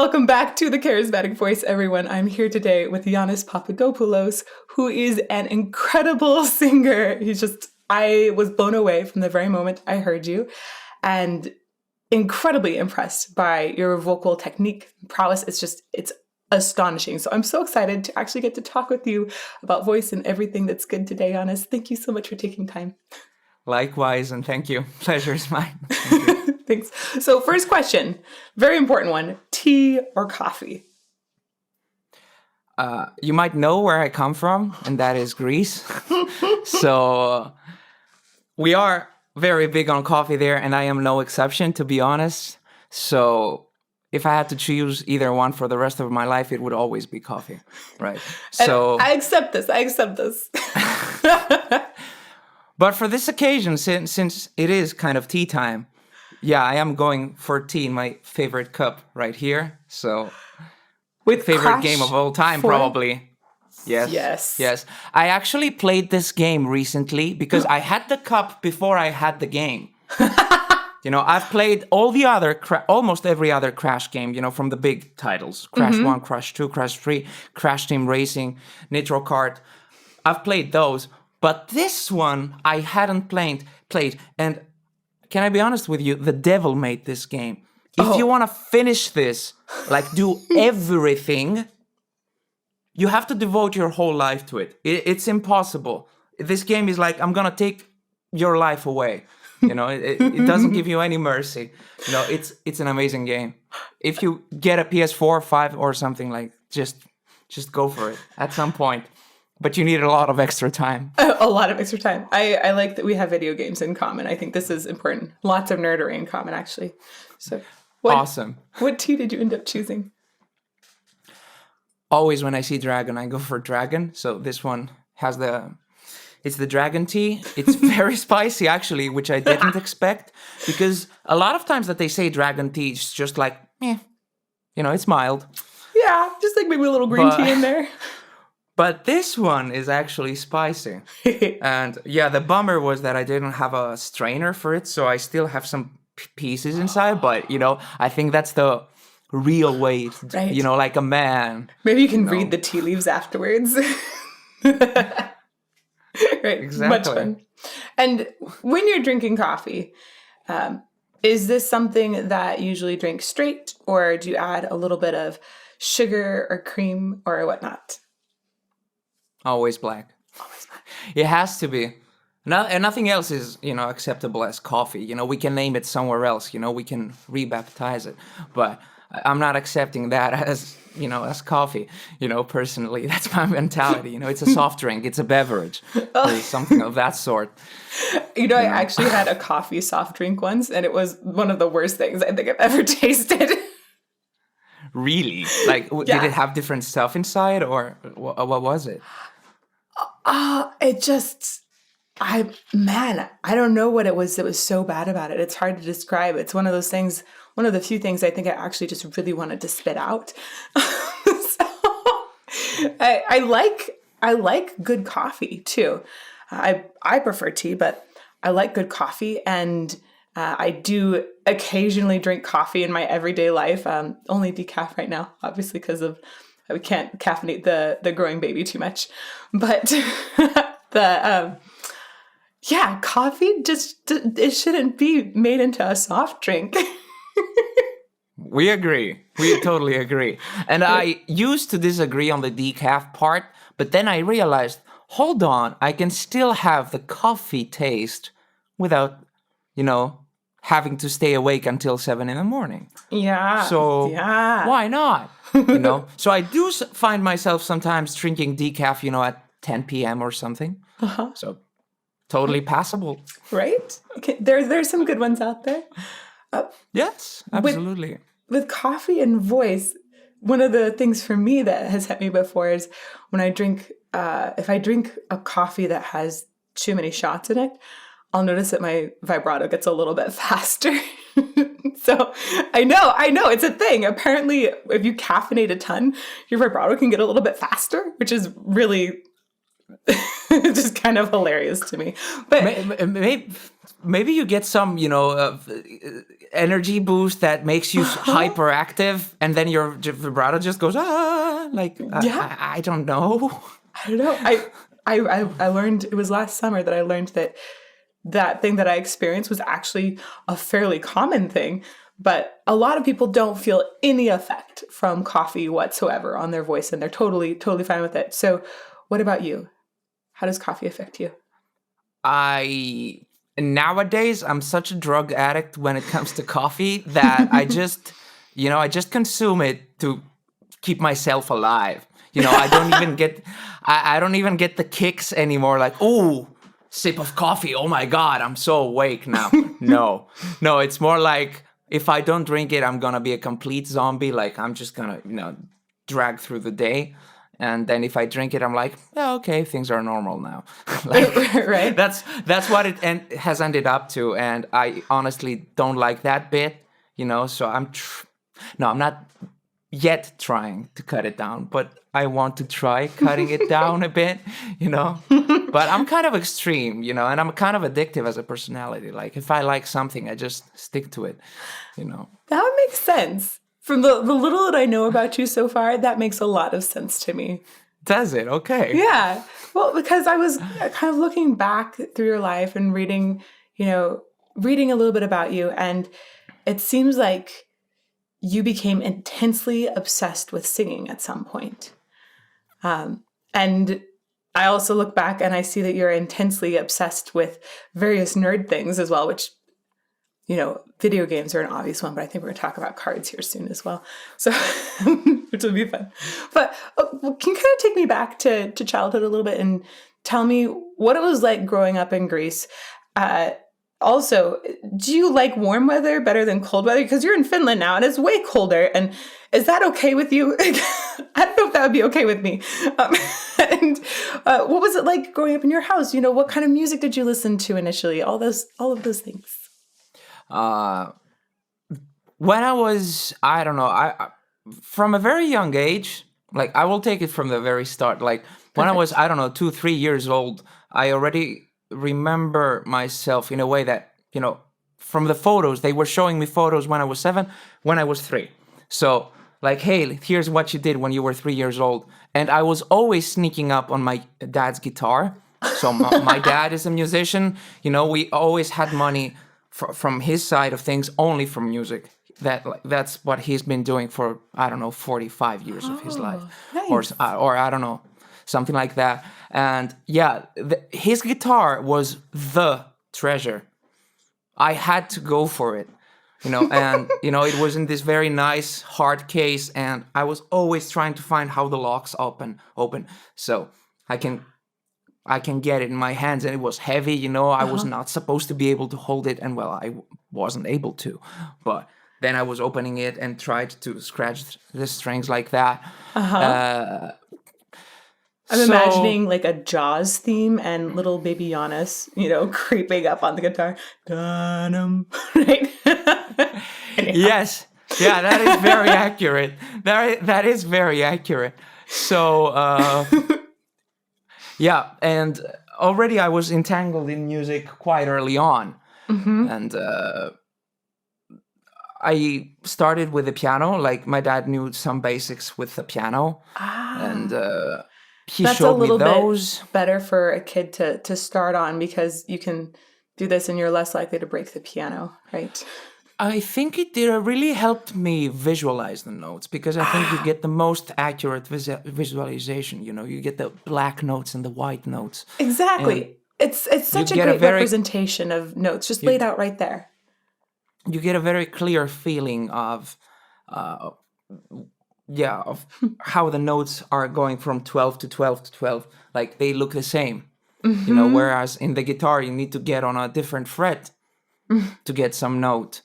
Welcome back to the Charismatic Voice, everyone. I'm here today with Yannis Papadopoulos, who is an incredible singer. I was blown away from the very moment I heard you and incredibly impressed by your vocal technique, prowess. It's astonishing. So I'm so excited to actually get to talk with you about voice and everything that's good today, Yannis. Thank you so much for taking time. Likewise, and thank you. Pleasure is mine. Thanks. So first question, very important one, tea or coffee? You might know where I come from, and that is Greece. So we are very big on coffee there, and I am no exception, to be honest. So if I had to choose either one for the rest of my life, it would always be coffee, right? So I accept this. But for this occasion, since it is kind of tea time, yeah, I am going for tea in my favorite cup right here. So, with favorite game of all time, probably. Yes. I actually played this game recently because I had the cup before I had the game. I've played all the other, almost every other Crash game, from the big titles. Crash 1, Crash 2, Crash 3, Crash Team Racing, Nitro Kart. I've played those. But this one I hadn't played. And can I be honest with you? The devil made this game. If you want to finish this, do everything, you have to devote your whole life to it. It's impossible. This game is I'm going to take your life away. It doesn't give you any mercy. It's an amazing game. If you get a PS4, 5 or something, just go for it at some point. But you need a lot of extra time. A lot of extra time. I like that we have video games in common. I think this is important. Lots of nerdery in common, actually. So, awesome. What tea did you end up choosing? Always when I see dragon, I go for dragon. So this one has it's the dragon tea. It's very spicy, actually, which I didn't expect. Because a lot of times that they say dragon tea, it's just it's mild. Yeah, just maybe a little green tea in there. But this one is actually spicy. And yeah, the bummer was that I didn't have a strainer for it, so I still have some pieces inside. But, I think that's the real way, right. Like a man. Maybe you can read the tea leaves afterwards. Right, exactly. Much fun. And when you're drinking coffee, is this something that you usually drink straight, or do you add a little bit of sugar or cream or whatnot? Always black. It has to be. And nothing else is, acceptable as coffee. We can name it somewhere else. We can rebaptize it. But I'm not accepting that as, as coffee. Personally, that's my mentality. It's a soft drink. It's a beverage. Or something of that sort. I actually had a coffee soft drink once, and it was one of the worst things I think I've ever tasted. Really? Did it have different stuff inside, or what was it? I don't know what it was that was so bad about it. It's hard to describe. It's one of those things, one of the few things I think I actually just really wanted to spit out. So, I like good coffee too. I prefer tea, but I like good coffee, and I do occasionally drink coffee in my everyday life. Only decaf right now, obviously, because we can't caffeinate the growing baby too much. But coffee it shouldn't be made into a soft drink. We agree. We totally agree. And I used to disagree on the decaf part, but then I realized, hold on, I can still have the coffee taste without, having to stay awake until 7 a.m. Yeah. So why not? So I do find myself sometimes drinking decaf, at 10 p.m. or something. Uh-huh. So totally passable. Right? Okay. There's some good ones out there. Yes, absolutely. With coffee and voice, one of the things for me that has hit me before is when I drink, if I drink a coffee that has too many shots in it, I'll notice that my vibrato gets a little bit faster. So I know it's a thing. Apparently, if you caffeinate a ton, your vibrato can get a little bit faster, which is really It's just kind of hilarious to me. But maybe you get some, energy boost that makes you hyperactive, and then your vibrato just goes like I don't know. I don't know. I learned, it was last summer that I learned that thing that I experienced was actually a fairly common thing. But a lot of people don't feel any effect from coffee whatsoever on their voice, and they're totally fine with it. So what about you? How does coffee affect you? Nowadays, I'm such a drug addict when it comes to coffee that I just consume it to keep myself alive. I don't even get, I don't even get the kicks anymore. Like, ooh, sip of coffee. Oh my God, I'm so awake now. No, it's more like, if I don't drink it, I'm gonna be a complete zombie. Like, I'm just gonna, drag through the day. And then if I drink it, I'm like, yeah, okay, things are normal now. Right. That's what it has ended up to. And I honestly don't like that bit, so I'm not yet trying to cut it down, but I want to try cutting it down a bit, But I'm kind of extreme, and I'm kind of addictive as a personality. Like, if I like something, I just stick to it, That makes sense. From the little that I know about you so far, that makes a lot of sense to me. Does it? Okay. Yeah. Well, because I was kind of looking back through your life and reading a little bit about you, and it seems like you became intensely obsessed with singing at some point. And I also look back and I see that you're intensely obsessed with various nerd things as well, which, video games are an obvious one, but I think we're going to talk about cards here soon as well. So, which will be fun. But can you kind of take me back to childhood a little bit and tell me what it was like growing up in Greece? Also, do you like warm weather better than cold weather? Because you're in Finland now and it's way colder. And is that okay with you? I don't know if that would be okay with me. And what was it like growing up in your house? What kind of music did you listen to initially? All of those things. When I was, I don't know, I from a very young age, like, I will take it from the very start. Like, when I was, I don't know, 2-3 years old, I already remember myself in a way that, from the photos, they were showing me photos when I was 7, when I was 3. So, like, hey, here's what you did when you were 3 years old. And I was always sneaking up on my dad's guitar. So my dad is a musician. We always had money from his side of things, only from music. That's what he's been doing for, I don't know, 45 years of his life. Nice. Or I don't know, something like that. And yeah, his guitar was the treasure. I had to go for it, and, it was in this very nice hard case, and I was always trying to find how the locks open, so I can get it in my hands, and it was heavy, I was not supposed to be able to hold it, and well, I wasn't able to, but then I was opening it and tried to scratch the strings like that. I'm imagining like a Jaws theme and little baby Yannis, creeping up on the guitar. Right? Yes. Yeah, that is very accurate. That is very accurate. So, yeah, and already I was entangled in music quite early on. Mm-hmm. And I started with the piano. Like, my dad knew some basics with the piano. And he That's showed a little me those. bit better for a kid to start on, because you can do this and you're less likely to break the piano, right? I think it really helped me visualize the notes, because I think you get the most accurate visualization. You get the black notes and the white notes. Exactly. And it's such a great representation of notes, just laid out right there. You get a very clear feeling of how the notes are going from 12 to 12 to 12. Like, they look the same. Mm-hmm. Whereas in the guitar, you need to get on a different fret to get some note.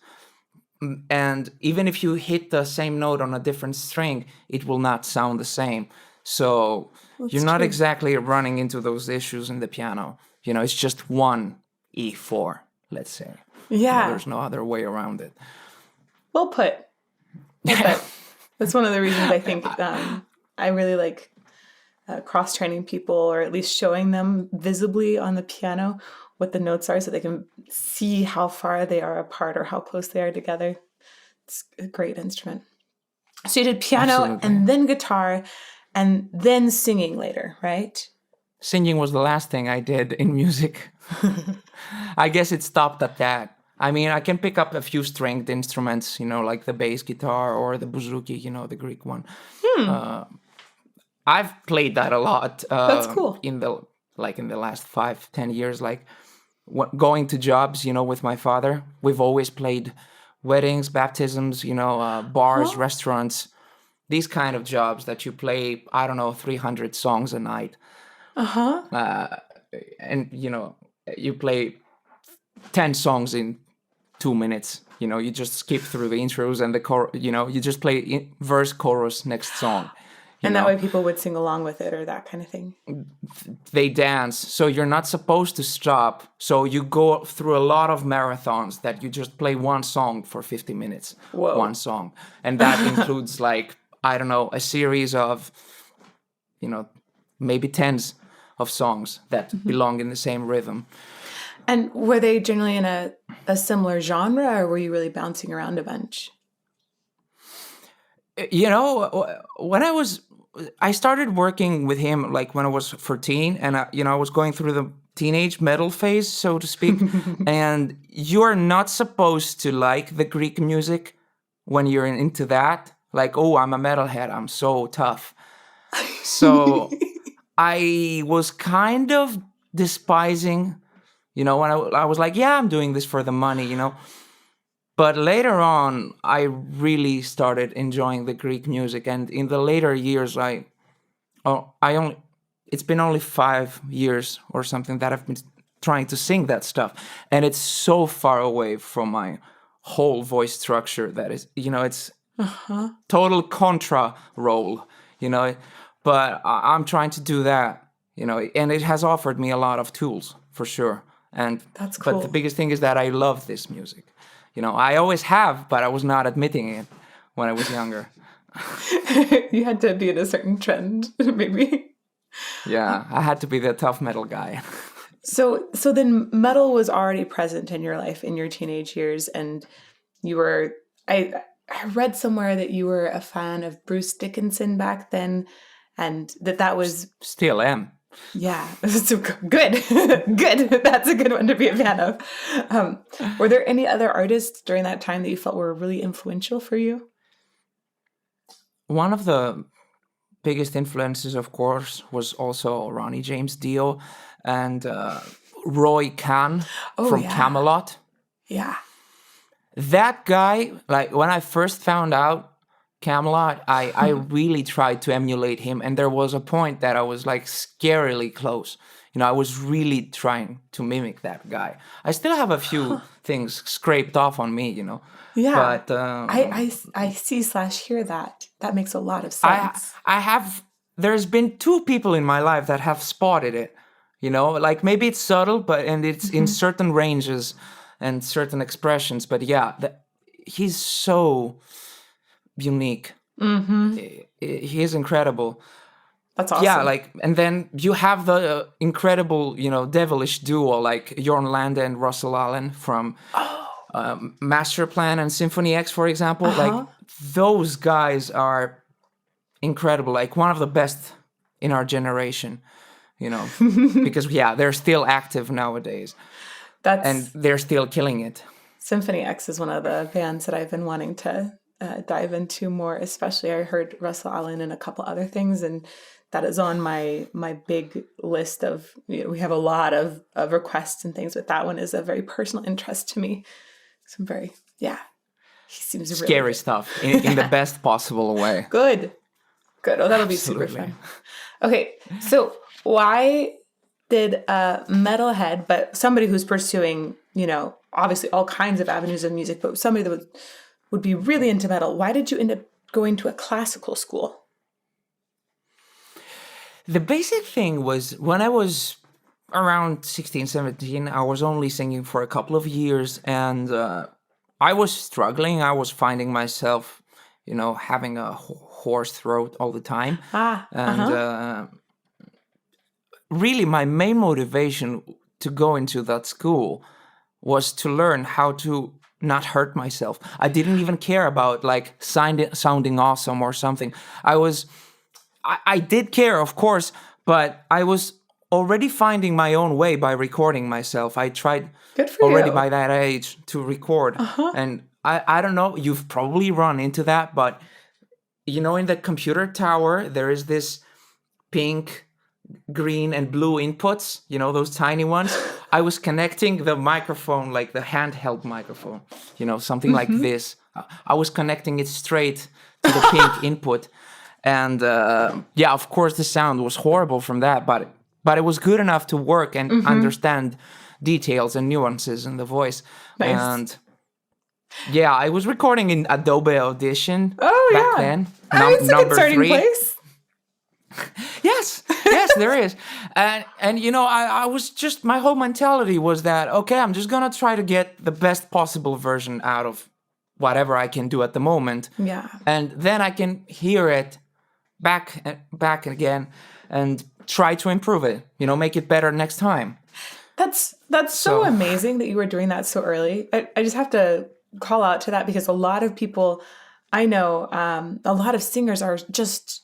And even if you hit the same note on a different string, it will not sound the same. So you're not exactly running into those issues in the piano. It's just one E4, let's say. Yeah. There's no other way around it. Well put. That's one of the reasons I think I really like cross-training people, or at least showing them visibly on the piano what the notes are so they can see how far they are apart or how close they are together. It's a great instrument. So you did piano and then guitar and then singing later, right? Singing was the last thing I did in music. I guess it stopped at that. I mean, I can pick up a few stringed instruments, like the bass guitar or the bouzouki, the Greek one. I've played that a lot. That's cool. In the last 5-10 years, going to jobs, with my father. We've always played weddings, baptisms, bars, restaurants, these kind of jobs that you play, 300 songs a night. And, you play 10 songs in 2 minutes. You just skip through the intros and you just play verse, chorus, next song. And that way people would sing along with it or that kind of thing. They dance. So you're not supposed to stop. So you go through a lot of marathons that you just play one song for 50 minutes. Whoa. One song. And that includes a series of, maybe tens of songs that belong in the same rhythm. And were they generally in a similar genre, or were you really bouncing around a bunch? When I started working with him when I was 14, and I was going through the teenage metal phase, so to speak. And you're not supposed to like the Greek music when you're into that. I'm a metalhead, I'm so tough. So I was kind of despising, when I was like, yeah, I'm doing this for the money, But later on, I really started enjoying the Greek music, and in the later years, it's been only 5 years or something that I've been trying to sing that stuff, and it's so far away from my whole voice structure that is, it's total contra role, But I'm trying to do that, and it has offered me a lot of tools for sure. And that's cool. But the biggest thing is that I love this music. I always have, but I was not admitting it when I was younger. You had to be in a certain trend, maybe. Yeah, I had to be the tough metal guy. So then metal was already present in your life in your teenage years, and you were, I read somewhere that you were a fan of Bruce Dickinson back then, and that was... Still am. Yeah, so good. Good. That's a good one to be a fan of. Were there any other artists during that time that you felt were really influential for you? One of the biggest influences, of course, was also Ronnie James Dio and Roy Khan from Camelot. Yeah. That guy, when I first found out Camelot, I really tried to emulate him, and there was a point that I was scarily close. I was really trying to mimic that guy. I still have a few things scraped off on me, Yeah, but I see/hear that. That makes a lot of sense. There's been 2 people in my life that have spotted it, maybe it's subtle, and it's in certain ranges and certain expressions. But yeah, he's so unique. He is incredible. That's awesome. Yeah, and then you have the incredible, devilish duo like Jorn Lande and Russell Allen from Masterplan and Symphony X, for example. Those guys are incredible. One of the best in our generation, because they're still active nowadays. And they're still killing it. Symphony X is one of the bands that I've been wanting to dive into more, especially I heard Russell Allen and a couple other things, and that is on my big list of, we have a lot of requests and things, but that one is a very personal interest to me. So I'm very, he seems really scary stuff in the best possible way. Good. Oh, that'll be super fun. Okay, so why did a metalhead, but somebody who's pursuing, obviously all kinds of avenues of music, but somebody that would be really into metal, why did you end up going to a classical school? The basic thing was when I was around 16, 17, I was only singing for a couple of years, and I was struggling. I was finding myself, having a hoarse throat all the time. really my main motivation to go into that school was to learn how to not hurt myself. I didn't even care about like sounding awesome or something. I did care, of course, but I was already finding my own way by recording myself. I tried already by that age to record. And I don't know, you've probably run into that, but in the computer tower, there is this pink, green, and blue inputs, those tiny ones. I was connecting the microphone, like the handheld microphone, something like this. I was connecting it straight to the pink input. And of course, the sound was horrible from that, but it was good enough to work and understand details and nuances in the voice. Nice. And I was recording in Adobe Audition back then. It's a good starting place. Yes, there is. And I was just, my whole mentality was that, okay, I'm just going to try to get the best possible version out of whatever I can do at the moment. Yeah. And then I can hear it back again and try to improve it, make it better next time. That's so amazing that you were doing that so early. I just have to call out to that because a lot of people I know, a lot of singers are just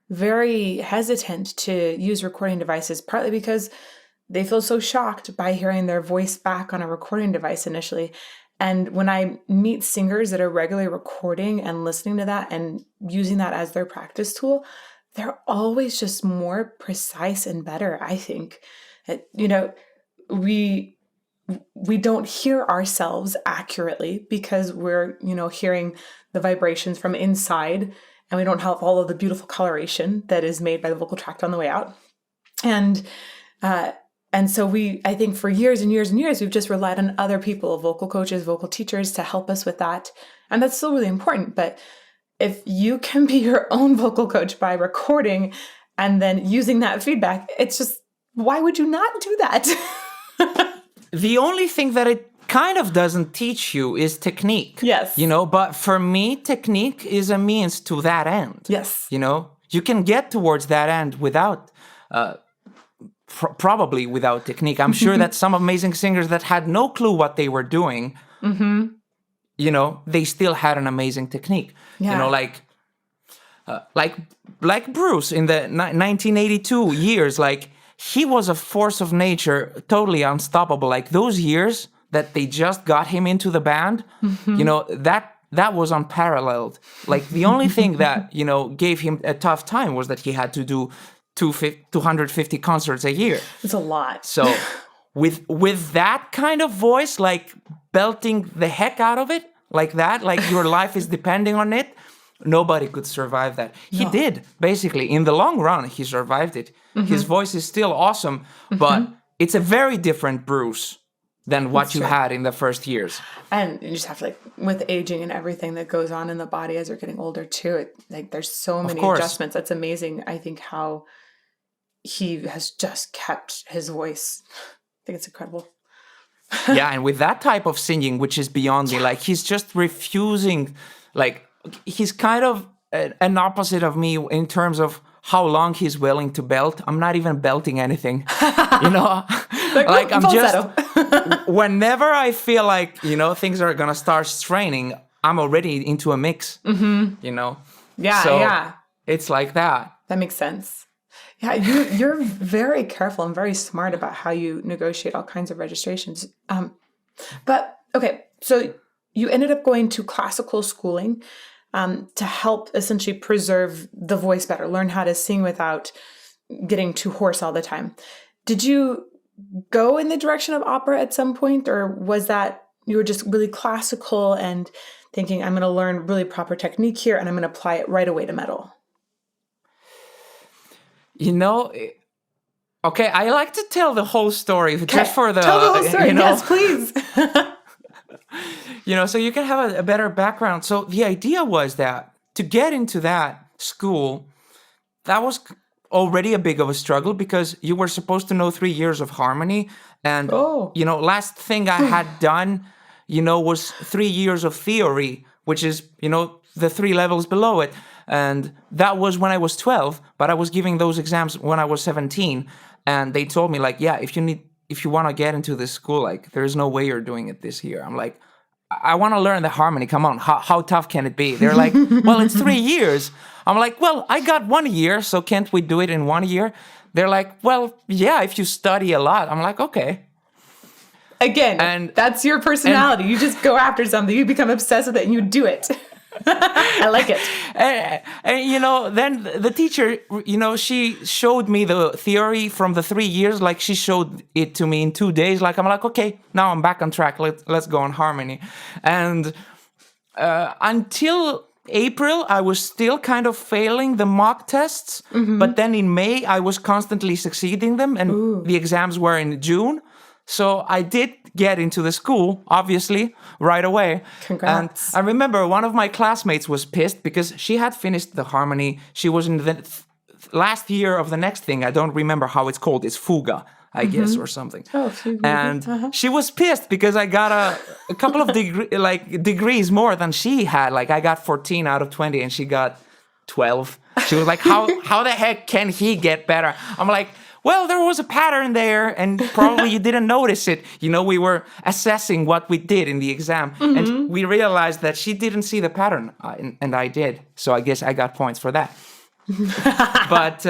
very hesitant to use recording devices, partly because they feel so shocked by hearing their voice back on a recording device initially. And when I meet singers that are regularly recording and listening to that and using that as their practice tool, they're always just more precise and better, I think. We don't hear ourselves accurately because we're, hearing the vibrations from inside, and we don't have all of the beautiful coloration that is made by the vocal tract on the way out. And so I think for years and years and years, we've just relied on other people, vocal coaches, vocal teachers, to help us with that. And that's still really important. But if you can be your own vocal coach by recording and then using that feedback, it's just, why would you not do that? The only thing that it kind of doesn't teach you is technique. Yes. But for me, technique is a means to that end. Yes. You can get towards that end without, probably without technique. I'm sure that some amazing singers that had no clue what they were doing, they still had an amazing technique. Yeah. Like Bruce in the 1982 years, he was a force of nature, totally unstoppable. Like those years that they just got him into the band, that was unparalleled. Like the only thing that, gave him a tough time was that he had to do 250 concerts a year. It's a lot. So with that kind of voice, like belting the heck out of it, like that, like your life is depending on it, nobody could survive that. He did, basically. In the long run, he survived it. His voice is still awesome, but it's a very different Bruce than what you had in the first years. And you just have to, with aging and everything that goes on in the body as you're getting older too, there's so many adjustments. That's amazing, I think, how he has just kept his voice. I think it's incredible. Yeah, and with that type of singing, which is beyond me, he's just refusing, he's kind of an opposite of me in terms of how long he's willing to belt. I'm not even belting anything, I'm just, whenever I feel like, things are going to start straining, I'm already into a mix, Yeah, so yeah. It's like that. That makes sense. Yeah, you're very careful and very smart about how you negotiate all kinds of registrations. But, okay, so you ended up going to classical schooling to help essentially preserve the voice better, learn how to sing without getting too hoarse all the time. Did you go in the direction of opera at some point, or was that you were just really classical and thinking, I'm going to learn really proper technique here and I'm going to apply it right away to metal? Okay, I like to tell the whole story just for the... Tell the whole story, yes, please. So you can have a better background. So the idea was that to get into that school, that was already a big of a struggle because you were supposed to know 3 years of harmony. And, last thing I had done, was 3 years of theory, which is, the 3 levels below it. And that was when I was 12, but I was giving those exams when I was 17. And they told me like, yeah, if you want to get into this school, like there's no way you're doing it this year. I'm like, I want to learn the harmony. Come on, how tough can it be? They're like, well, it's 3 years. I'm like, well, I got 1 year, so can't we do it in 1 year? They're like, well, yeah, if you study a lot. I'm like, okay. Again, and that's your personality. You just go after something, you become obsessed with it, and you do it. I like it. And then the teacher, she showed me the theory from the 3 years. Like she showed it to me in 2 days. Like I'm like, okay, now I'm back on track. Let's go on harmony. And until April, I was still kind of failing the mock tests. Mm-hmm. But then in May, I was constantly succeeding them. And the exams were in June. So I did get into the school, obviously, right away. Congrats. And I remember one of my classmates was pissed because she had finished the harmony. She was in the last year of the next thing. I don't remember how it's called. It's fuga, I guess, or something. Oh, fuga. And she was pissed because I got a couple of degrees more than she had. Like I got 14 out of 20 and she got 12. She was like, how the heck can he get better? I'm like, well, there was a pattern there, and probably you didn't notice it. We were assessing what we did in the exam, and we realized that she didn't see the pattern, and I did. So I guess I got points for that. But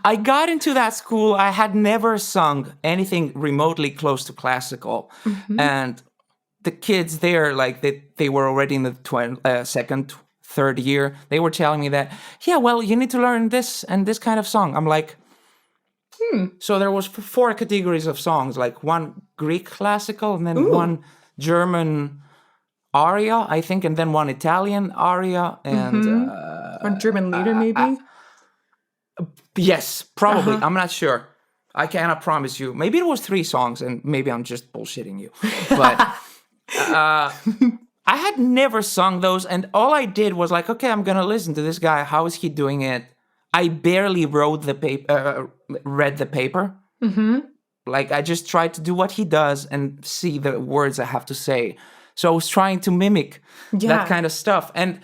I got into that school. I had never sung anything remotely close to classical, and the kids there, like they were already in the second, third year. They were telling me that, yeah, well, you need to learn this and this kind of song. I'm like, So there was 4 categories of songs, like one Greek classical, and then one German aria, I think, and then one Italian aria, and one German lieder, maybe. Yes, probably. I'm not sure. I cannot promise you. Maybe it was 3 songs, and maybe I'm just bullshitting you. But I had never sung those, and all I did was like, okay, I'm gonna listen to this guy. How is he doing it? I barely read the paper. Like I just tried to do what he does and see the words I have to say. So I was trying to mimic that kind of stuff. And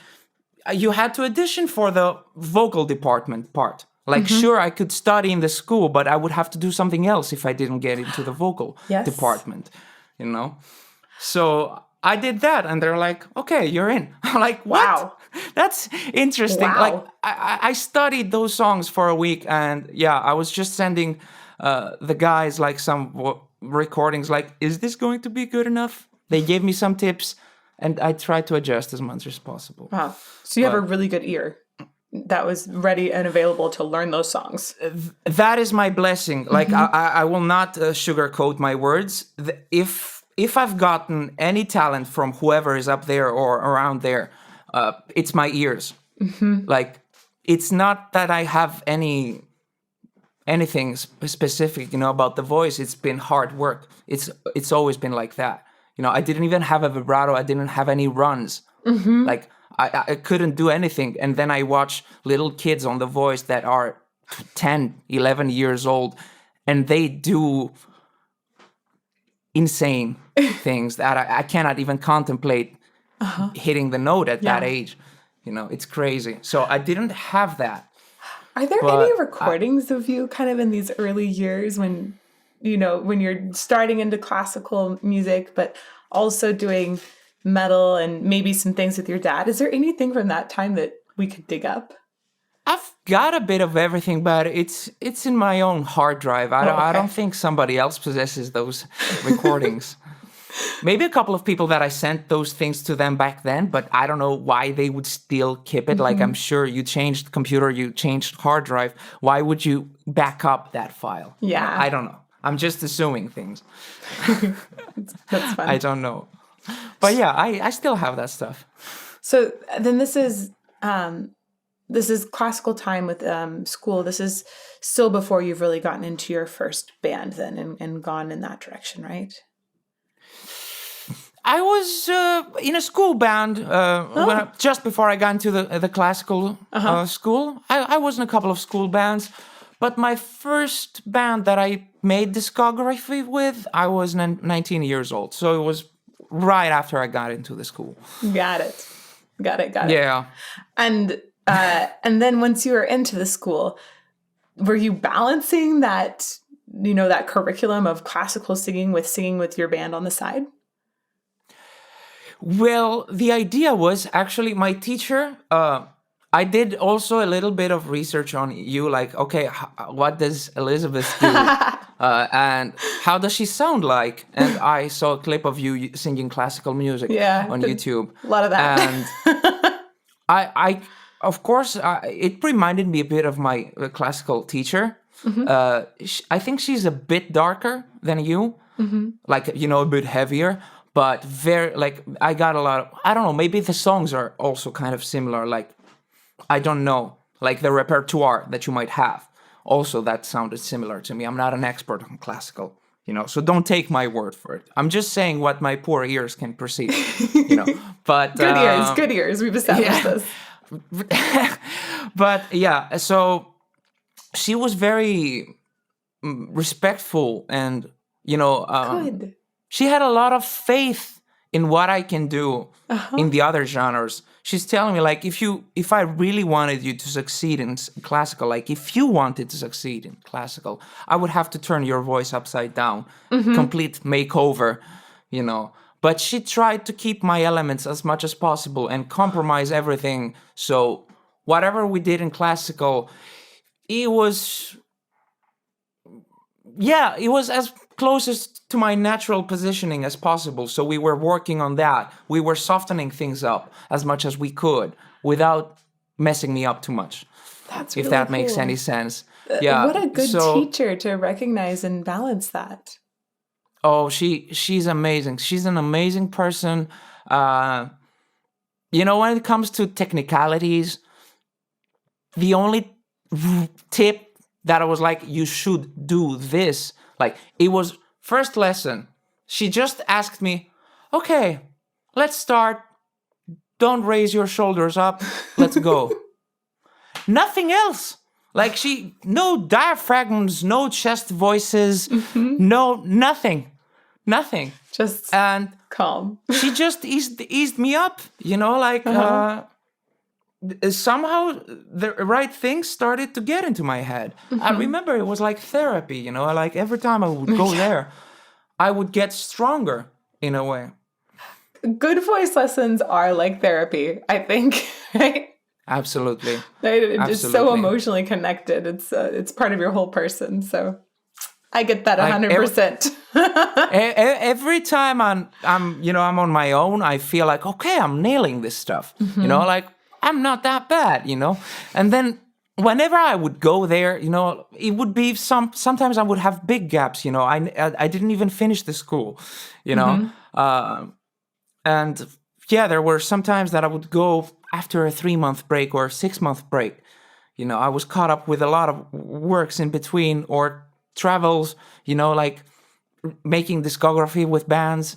you had to audition for the vocal department part. Like, sure, I could study in the school, but I would have to do something else if I didn't get into the vocal department, So I did that, and they're like, okay, you're in. I'm like, what? Wow. That's interesting. Wow. Like, I studied those songs for a week, and I was just sending the guys like some recordings, like, is this going to be good enough? They gave me some tips, and I tried to adjust as much as possible. Wow. So you have a really good ear that was ready and available to learn those songs. That is my blessing. Like, I will not sugarcoat my words. If I've gotten any talent from whoever is up there or around there, it's my ears. Like, it's not that I have anything specific, about the voice. It's been hard work. It's always been like that. I didn't even have a vibrato. I didn't have any runs. Like, I couldn't do anything. And then I watch little kids on The Voice that are 10, 11 years old, and they do insane things that I cannot even contemplate hitting the note at that age. It's crazy. So I didn't have that. Are there any recordings of you kind of in these early years when, when you're starting into classical music, but also doing metal and maybe some things with your dad? Is there anything from that time that we could dig up? I've got a bit of everything, but it's in my own hard drive. I don't think somebody else possesses those recordings. Maybe a couple of people that I sent those things to them back then, but I don't know why they would still keep it. Like, I'm sure you changed computer, you changed hard drive. Why would you back up that file? Yeah. I don't know. I'm just assuming things. That's fun. I don't know. But yeah, I still have that stuff. So then this is classical time with school. This is still before you've really gotten into your first band then and gone in that direction, right? I was in a school band just before I got into the classical school. I was in a couple of school bands, but my first band that I made discography with, I was 19 years old. So it was right after I got into the school. Got it. Yeah. And then once you were into the school, were you balancing that, that curriculum of classical singing with your band on the side? Well, the idea was actually my teacher. I did also a little bit of research on you, like, okay, what does Elizabeth do? And how does she sound like? And I saw a clip of you singing classical music on YouTube. A lot of that. And I of course, it reminded me a bit of my classical teacher. I think she's a bit darker than you, like, a bit heavier. But I got a lot of, I don't know, maybe the songs are also kind of similar. Like, I don't know, like the repertoire that you might have. Also, that sounded similar to me. I'm not an expert on classical, so don't take my word for it. I'm just saying what my poor ears can perceive, But good ears. We've established this. But yeah, so she was very respectful and, good. She had a lot of faith in what I can do in the other genres. She's telling me, like, if I really wanted you to succeed in classical, like if you wanted to succeed in classical, I would have to turn your voice upside down, complete makeover, But she tried to keep my elements as much as possible and compromise everything. So whatever we did in classical, it was as closest to my natural positioning as possible. So we were working on that. We were softening things up as much as we could without messing me up too much. That's if really that cool. Makes any sense. Yeah. What a good teacher to recognize and balance that. Oh, she's amazing. She's an amazing person. When it comes to technicalities, the only tip that I was like, you should do this. Like, it was first lesson. She just asked me, okay, let's start. Don't raise your shoulders up. Let's go. Nothing else. Like, no diaphragms, no chest voices, nothing. Just and calm. She just eased me up, somehow the right things started to get into my head. I remember it was like therapy, like every time I would go there, I would get stronger in a way. Good voice lessons are like therapy, I think, right? Absolutely. It's so emotionally connected. It's part of your whole person. So I get that 100%. Every time I'm on my own, I feel like, okay, I'm nailing this stuff. Like, I'm not that bad, And then whenever I would go there, it would be sometimes I would have big gaps, I didn't even finish the school, and yeah, there were some times that I would go after a 3-month break or a 6-month break. I was caught up with a lot of works in between or travels, like making discography with bands.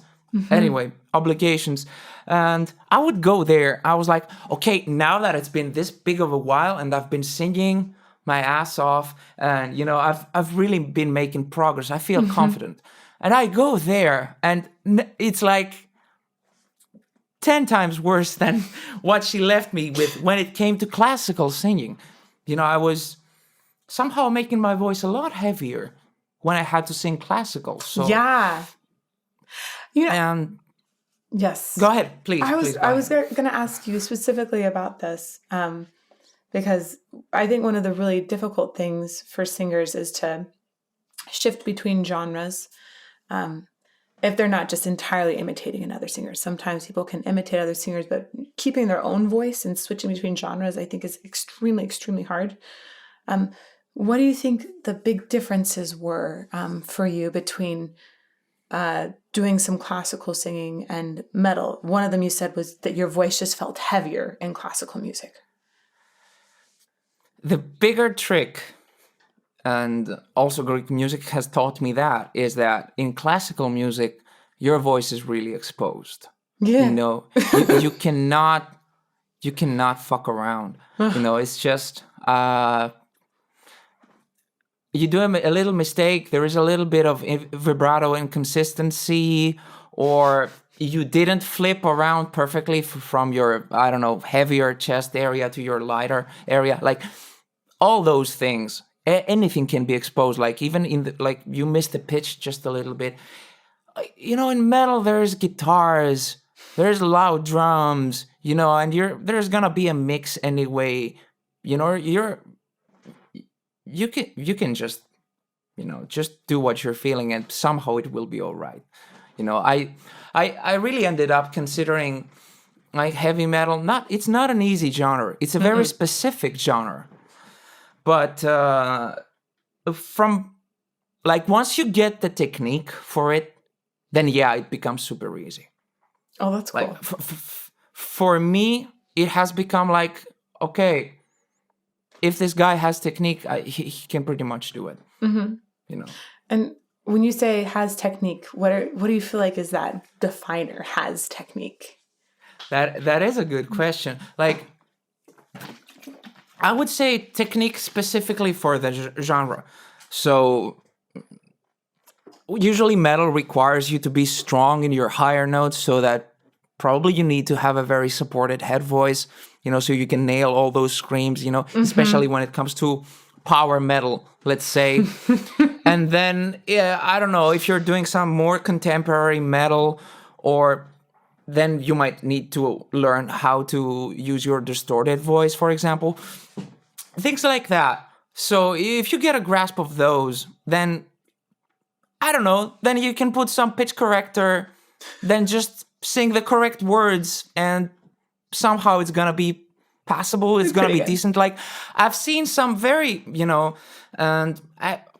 Anyway, obligations. And I would go there. I was like, okay, now that it's been this big of a while and I've been singing my ass off and, I've really been making progress. I feel confident. And I go there and it's like 10 times worse than what she left me with when it came to classical singing. I was somehow making my voice a lot heavier when I had to sing classical. So yeah. And yes. Go ahead, please. I was going to ask you specifically about this because I think one of the really difficult things for singers is to shift between genres if they're not just entirely imitating another singer. Sometimes people can imitate other singers, but keeping their own voice and switching between genres, I think, is extremely, extremely hard. What do you think the big differences were for you between doing some classical singing and metal? One of them you said was that your voice just felt heavier in classical music. The bigger trick, and also Greek music has taught me that, is that in classical music, your voice is really exposed. Yeah. You cannot fuck around. It's just you do a little mistake, there is a little bit of vibrato inconsistency, or you didn't flip around perfectly from your, heavier chest area to your lighter area. Like, all those things, anything can be exposed. Like even in the, like you miss the pitch just a little bit. You know, in metal there's guitars, there's loud drums, you know, and there's gonna be a mix anyway. You know, you can just, you know, just do what you're feeling, and somehow it will be all right. You know, I really ended up considering like heavy metal. It's not an easy genre. It's a very specific genre. But from like once you get the technique for it, then yeah, it becomes super easy. Oh, that's cool. Like for me, it has become like, okay, if this guy has technique, he can pretty much do it. You know. And when you say has technique, what do you feel like is that definer, has technique? That is a good question. Like, I would say technique specifically for the genre. So usually metal requires you to be strong in your higher notes, so that probably you need to have a very supported head voice, you know, so you can nail all those screams, you know, especially when it comes to power metal, let's say. And then, yeah, I don't know, if you're doing some more contemporary metal, or then you might need to learn how to use your distorted voice, for example. Things like that. So if you get a grasp of those, then, I don't know, then you can put some pitch corrector, then just sing the correct words, and somehow it's gonna be passable, it's gonna be decent. Like, I've seen some very, you know, and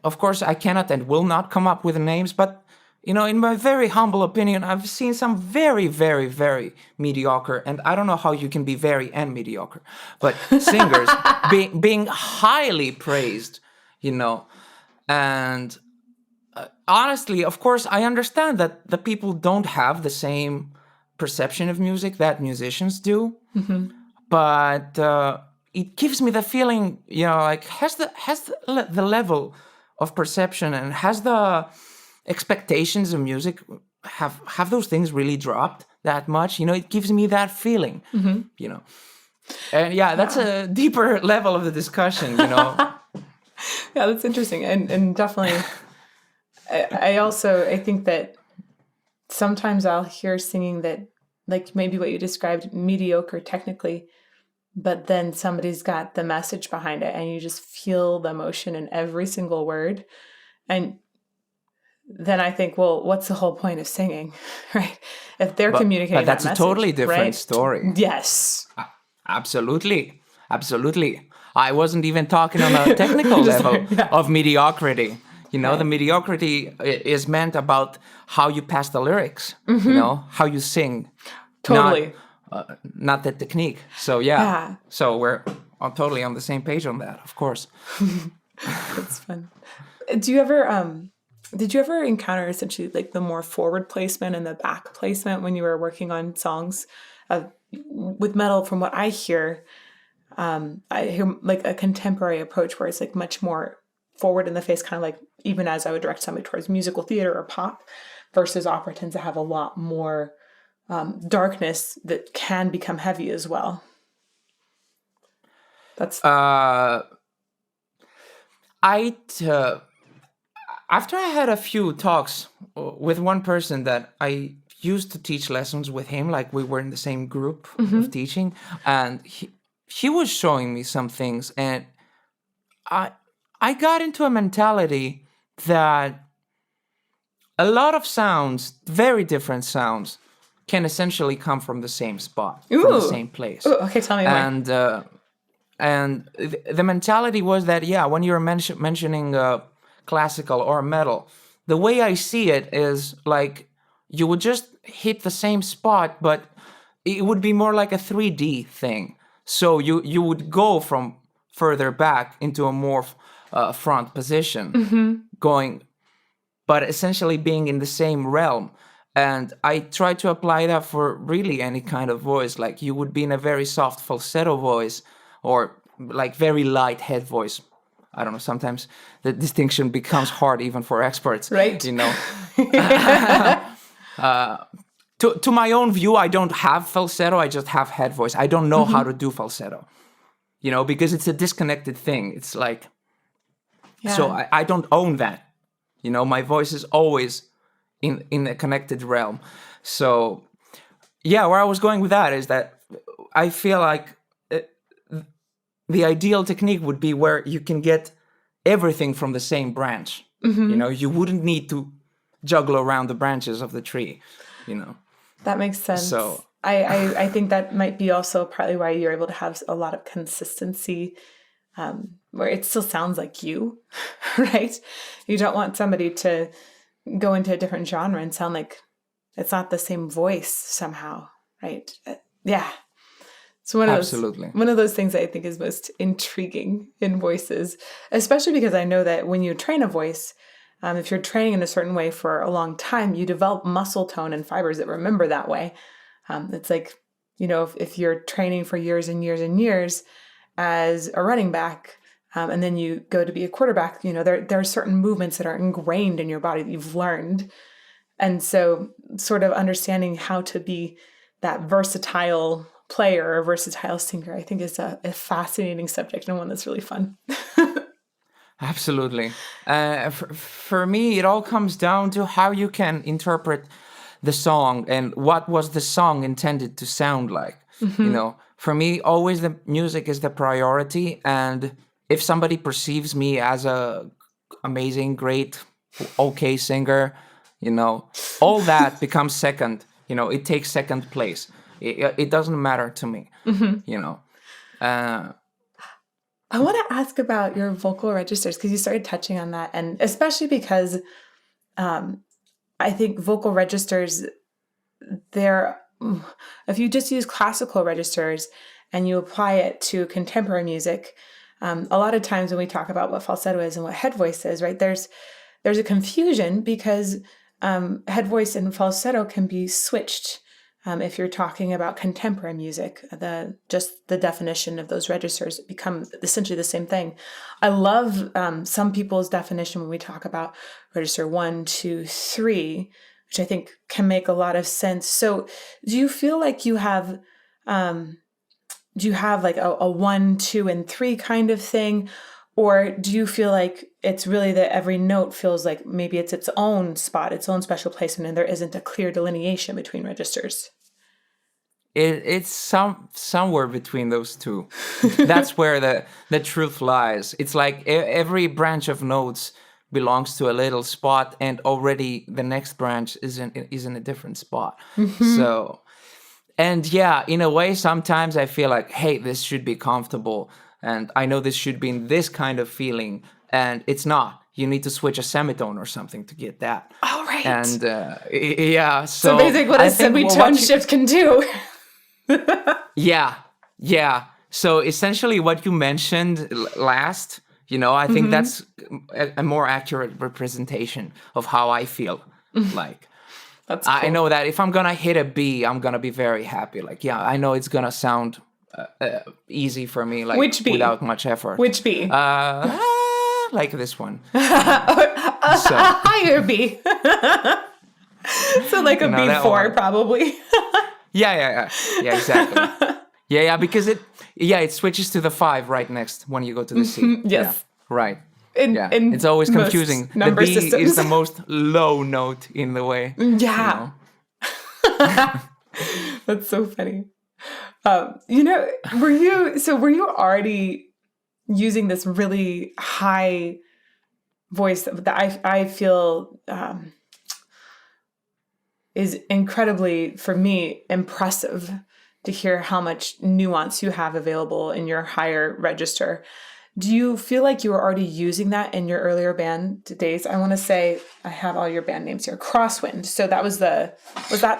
of course I cannot and will not come up with names, but, you know, in my very humble opinion, I've seen some very, very, very mediocre, and I don't know how you can be very and mediocre, but singers being highly praised, you know. And honestly, of course, I understand that the people don't have the same perception of music that musicians do, but it gives me the feeling, you know, like has the level of perception and has the expectations of music, have those things really dropped that much? You know, it gives me that feeling, you know. And yeah, that's a deeper level of the discussion, you know. Yeah, that's interesting. And definitely, I think that sometimes I'll hear singing that, like maybe what you described, mediocre technically, but then somebody's got the message behind it, and you just feel the emotion in every single word. And then I think, well, what's the whole point of singing, right? If they're communicating but that's that message, a totally different right? story. Yes. Absolutely. I wasn't even talking on a technical level of mediocrity. You know, the mediocrity is meant about how you pass the lyrics, you know, how you sing. Totally. Not the technique. So, yeah. So we're totally on the same page on that, of course. That's fun. Did you ever encounter essentially like the more forward placement and the back placement when you were working on songs? With metal, from what I hear like a contemporary approach where it's like much more forward in the face, kind of like even as I would direct somebody towards musical theater or pop, versus opera tends to have a lot more darkness that can become heavy as well. That's after I had a few talks with one person that I used to teach lessons with him, like we were in the same group of teaching, and he was showing me some things, and I got into a mentality that a lot of sounds, very different sounds, can essentially come from the same spot, from the same place. Ooh, okay, tell me more. And the mentality was that, yeah, when you're mentioning classical or metal, the way I see it is like you would just hit the same spot, but it would be more like a 3D thing. So you would go from further back into a more front position, going, but essentially being in the same realm. And I try to apply that for really any kind of voice. Like you would be in a very soft falsetto voice or like very light head voice. I don't know, sometimes the distinction becomes hard even for experts. Right. You know. To my own view, I don't have falsetto, I just have head voice. I don't know how to do falsetto. You know, because it's a disconnected thing. It's like Yeah. So I don't own that. My voice is always in a connected realm. So yeah, where I was going with that is that I feel like the ideal technique would be where you can get everything from the same branch. You wouldn't need to juggle around the branches of the tree, That makes sense. So I think that might be also partly why you're able to have a lot of consistency, where it still sounds like you, right? You don't want somebody to go into a different genre and sound like it's not the same voice somehow, right? Yeah. It's one of those things that I think is most intriguing in voices, especially because I know that when you train a voice, if you're training in a certain way for a long time, you develop muscle tone and fibers that remember that way. It's like, if you're training for years and years and years as a running back, and then you go to be a quarterback, there are certain movements that are ingrained in your body that you've learned. And so sort of understanding how to be that versatile player or versatile singer, I think is a fascinating subject and one that's really fun. Absolutely. For me, it all comes down to how you can interpret the song and what was the song intended to sound like. For me, always the music is the priority. And if somebody perceives me as a amazing, great, okay singer, all that becomes second. It takes second place. It doesn't matter to me. I want to ask about your vocal registers because you started touching on that, and especially because I think vocal registers, if you just use classical registers and you apply it to contemporary music, a lot of times when we talk about what falsetto is and what head voice is, right, there's a confusion because head voice and falsetto can be switched. If you're talking about contemporary music, just the definition of those registers become essentially the same thing. I love some people's definition when we talk about register 1, 2, 3, which I think can make a lot of sense. So do you feel like you have like a 1, 2, and 3 kind of thing? Or do you feel like it's really that every note feels like maybe it's its own spot, its own special placement, and there isn't a clear delineation between registers? It's somewhere between those two. That's where the truth lies. It's like every branch of notes belongs to a little spot, and already the next branch is in a different spot. So, and yeah, in a way, sometimes I feel like, hey, this should be comfortable. And I know this should be in this kind of feeling, and it's not. You need to switch a semitone or something to get that. Oh, right. And yeah, so basically what a semitone shift can do. Yeah. So essentially what you mentioned last, I think that's a more accurate representation of how I feel. Like, that's cool. I know that if I'm going to hit a B, I'm going to be very happy. Like, yeah, I know it's going to sound easy for me, like without much effort. Which B? Like this one. A higher B. So like a B4 probably. Yeah, exactly. Yeah, because it switches to the 5 right next when you go to the C. Yes. Yeah, right. It's always confusing. The B systems is the most low note in the way. Yeah. That's so funny. Were you already using this really high voice that I feel is incredibly, for me, impressive to hear how much nuance you have available in your higher register. Do you feel like you were already using that in your earlier band days? I want to say I have all your band names here. Crosswind. So was that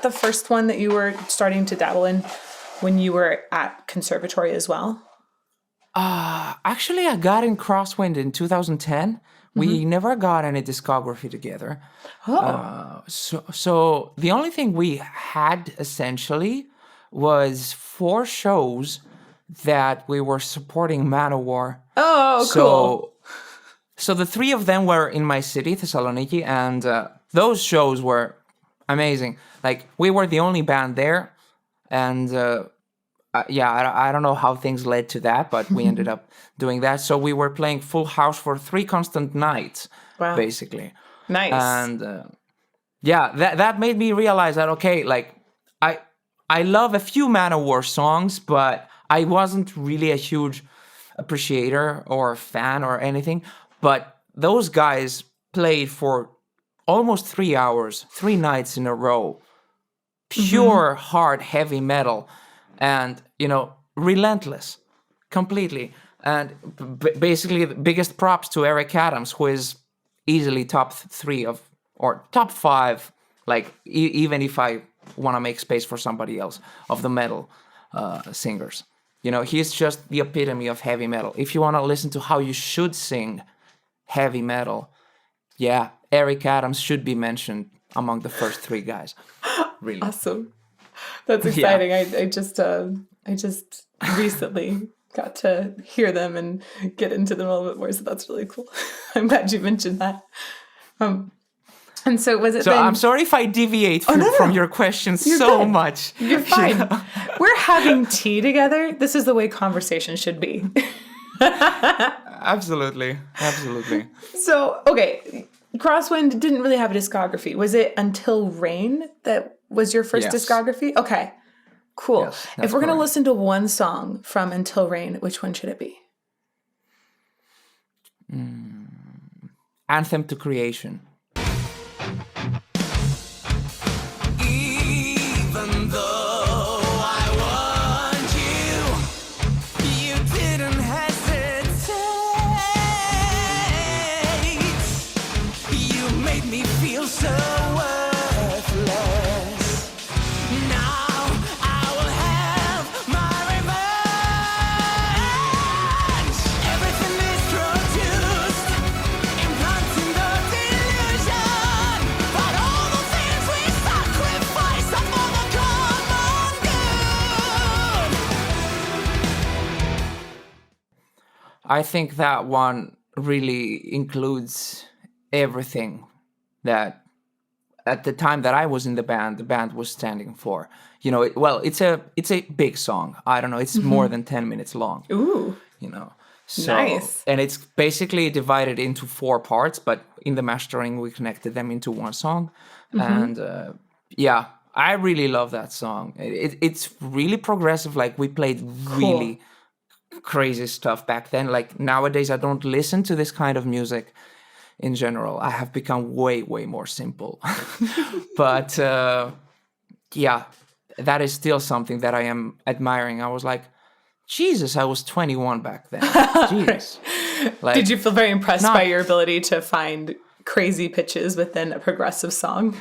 the first one that you were starting to dabble in when you were at conservatory as well? Actually, I got in Crosswind in 2010. We never got any discography together. Oh. So the only thing we had essentially was 4 shows that we were supporting Manowar. Oh, cool. So the 3 of them were in my city, Thessaloniki, and those shows were amazing. Like, we were the only band there, and I don't know how things led to that, but we ended up doing that. So we were playing full house for 3 constant nights, basically. Nice. And that made me realize that, okay, like I love a few Manowar songs, but I wasn't really a huge appreciator or fan or anything. But those guys played for almost 3 hours, 3 nights in a row. Pure, hard, heavy metal. And, relentless, completely. And basically, the biggest props to Eric Adams, who is easily top 3 or top 5, like, even if I want to make space for somebody else, of the metal singers. He's just the epitome of heavy metal. If you want to listen to how you should sing heavy metal, Eric Adams should be mentioned among the first 3 guys. Really. Awesome. That's exciting. Yeah. I just recently got to hear them and get into them a little bit more, so that's really cool. I'm glad you mentioned that. And so was it? So I'm sorry if I deviate from your questions much. You're fine. We're having tea together. This is the way conversation should be. Absolutely. So, okay, Crosswind didn't really have a discography. Was it Until Rain that was your first discography? Okay, cool. Yes, if we're going to listen to one song from Until Rain, which one should it be? Anthem to Creation. Even though I want you, you didn't hesitate. You made me feel so worthless. Now I will have my revenge. Everything is produced, implanting the delusion. But all the things we sacrifice are for the common good. I think that one really includes everything that at the time that I was in the band was standing for. It's a big song. I don't know, it's more than 10 minutes long. Ooh. So, nice. And it's basically divided into 4 parts, but in the mastering we connected them into one song. And I really love that song. It's really progressive. Like, we played really crazy stuff back then. Like, nowadays I don't listen to this kind of music in general. I have become way, way more simple. But that is still something that I am admiring. I was like, Jesus, I was 21 back then. Jesus. Like, did you feel very impressed by your ability to find crazy pitches within a progressive song?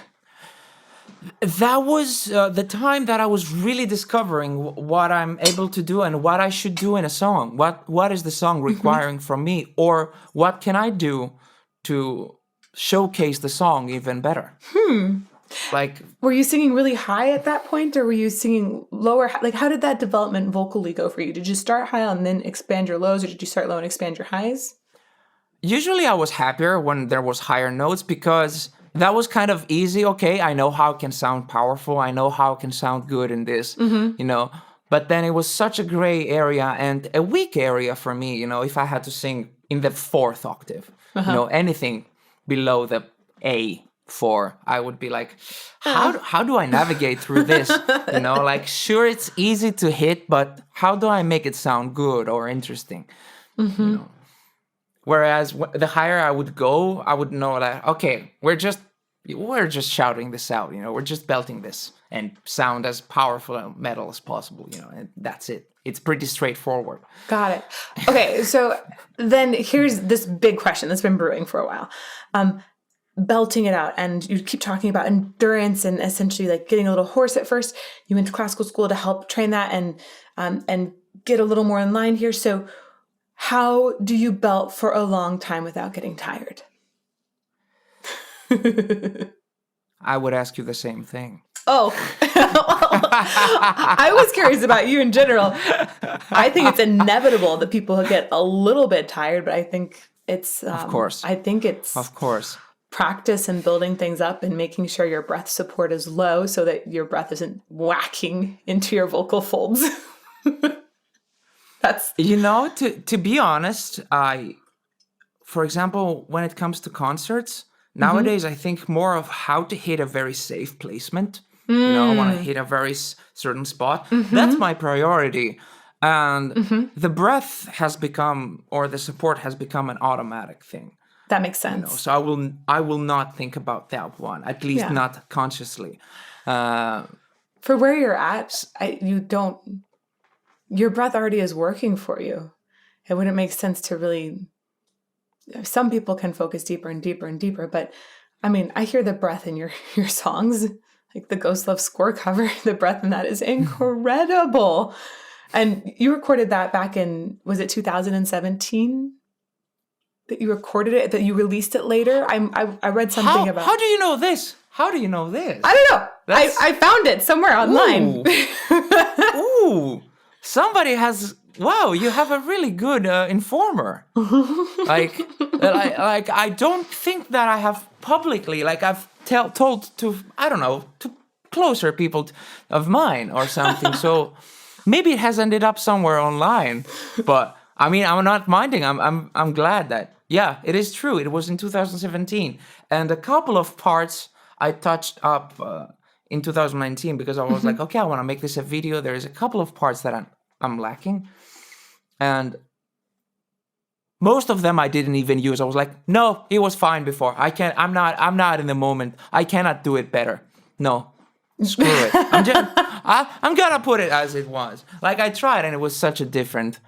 That was the time that I was really discovering what I'm able to do and what I should do in a song. What is the song requiring from me? Or what can I do to showcase the song even better? Like, were you singing really high at that point, or were you singing lower? Like, how did that development vocally go for you? Did you start high and then expand your lows, or did you start low and expand your highs? Usually I was happier when there was higher notes, because that was kind of easy. Okay, I know how it can sound powerful. I know how it can sound good in this, But then it was such a gray area and a weak area for me, if I had to sing in the 4th octave. Anything below the A4, I would be like, how do I navigate through this? Like, sure, it's easy to hit, but how do I make it sound good or interesting? Whereas the higher I would go, I would know that, okay, we're just shouting this out, we're just belting this and sound as powerful and metal as possible, and that's it. It's pretty straightforward. Got it. Okay, so then here's this big question that's been brewing for a while. Belting it out, and you keep talking about endurance and essentially like getting a little hoarse at first. You went to classical school to help train that and get a little more in line here. So how do you belt for a long time without getting tired? I would ask you the same thing. Oh, I was curious about you in general. I think it's inevitable that people get a little bit tired, but I think it's, of course. I think it's, of course, practice and building things up and making sure your breath support is low so that your breath isn't whacking into your vocal folds. That's... To be honest, for example, when it comes to concerts, nowadays I think more of how to hit a very safe placement. I want to hit a very certain spot. That's my priority. And the breath has become, or the support has become, an automatic thing. That makes sense. So I will not think about that one, at least not consciously. For where you're at, your breath already is working for you. It wouldn't make sense to really... Some people can focus deeper and deeper and deeper, but I mean, I hear the breath in your songs, like the Ghost Love score cover. The breath in that is incredible. And you recorded that back in, was it 2017? That you recorded it, that you released it later? I read something about... How do you know this? How do you know this? I don't know. I found it somewhere online. Ooh. Somebody has... Wow, you have a really good informer. Like I don't think that I have publicly, like I've told to, I don't know, to closer people of mine or something. So maybe it has ended up somewhere online. But I mean, I'm not minding. I'm glad that, yeah, it is true. It was in 2017. And a couple of parts I touched up in 2019 because I was like, okay, I want to make this a video. There is a couple of parts that I'm lacking. And most of them I didn't even use. I was like, no, it was fine before. I'm not in the moment. I cannot do it better. No, screw it. I'm gonna put it as it was. Like I tried and it was such a different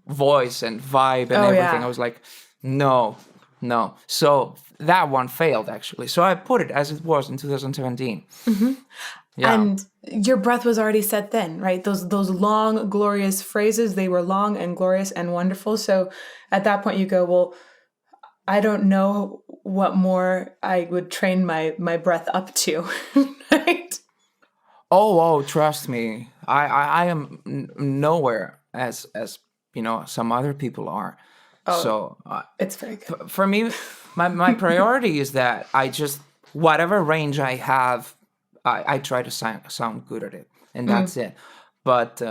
voice and vibe and everything. Yeah. I was like, no. So that one failed actually. So I put it as it was in 2017. Yeah. And your breath was already set then, right? Those long, glorious phrases, they were long and glorious and wonderful. So at that point you go, well, I don't know what more I would train my breath up to, right? Oh, trust me. I am nowhere as some other people are. Oh, so it's very good. For me, my priority is that I just, whatever range I have, I try to sound good at it, and that's it. But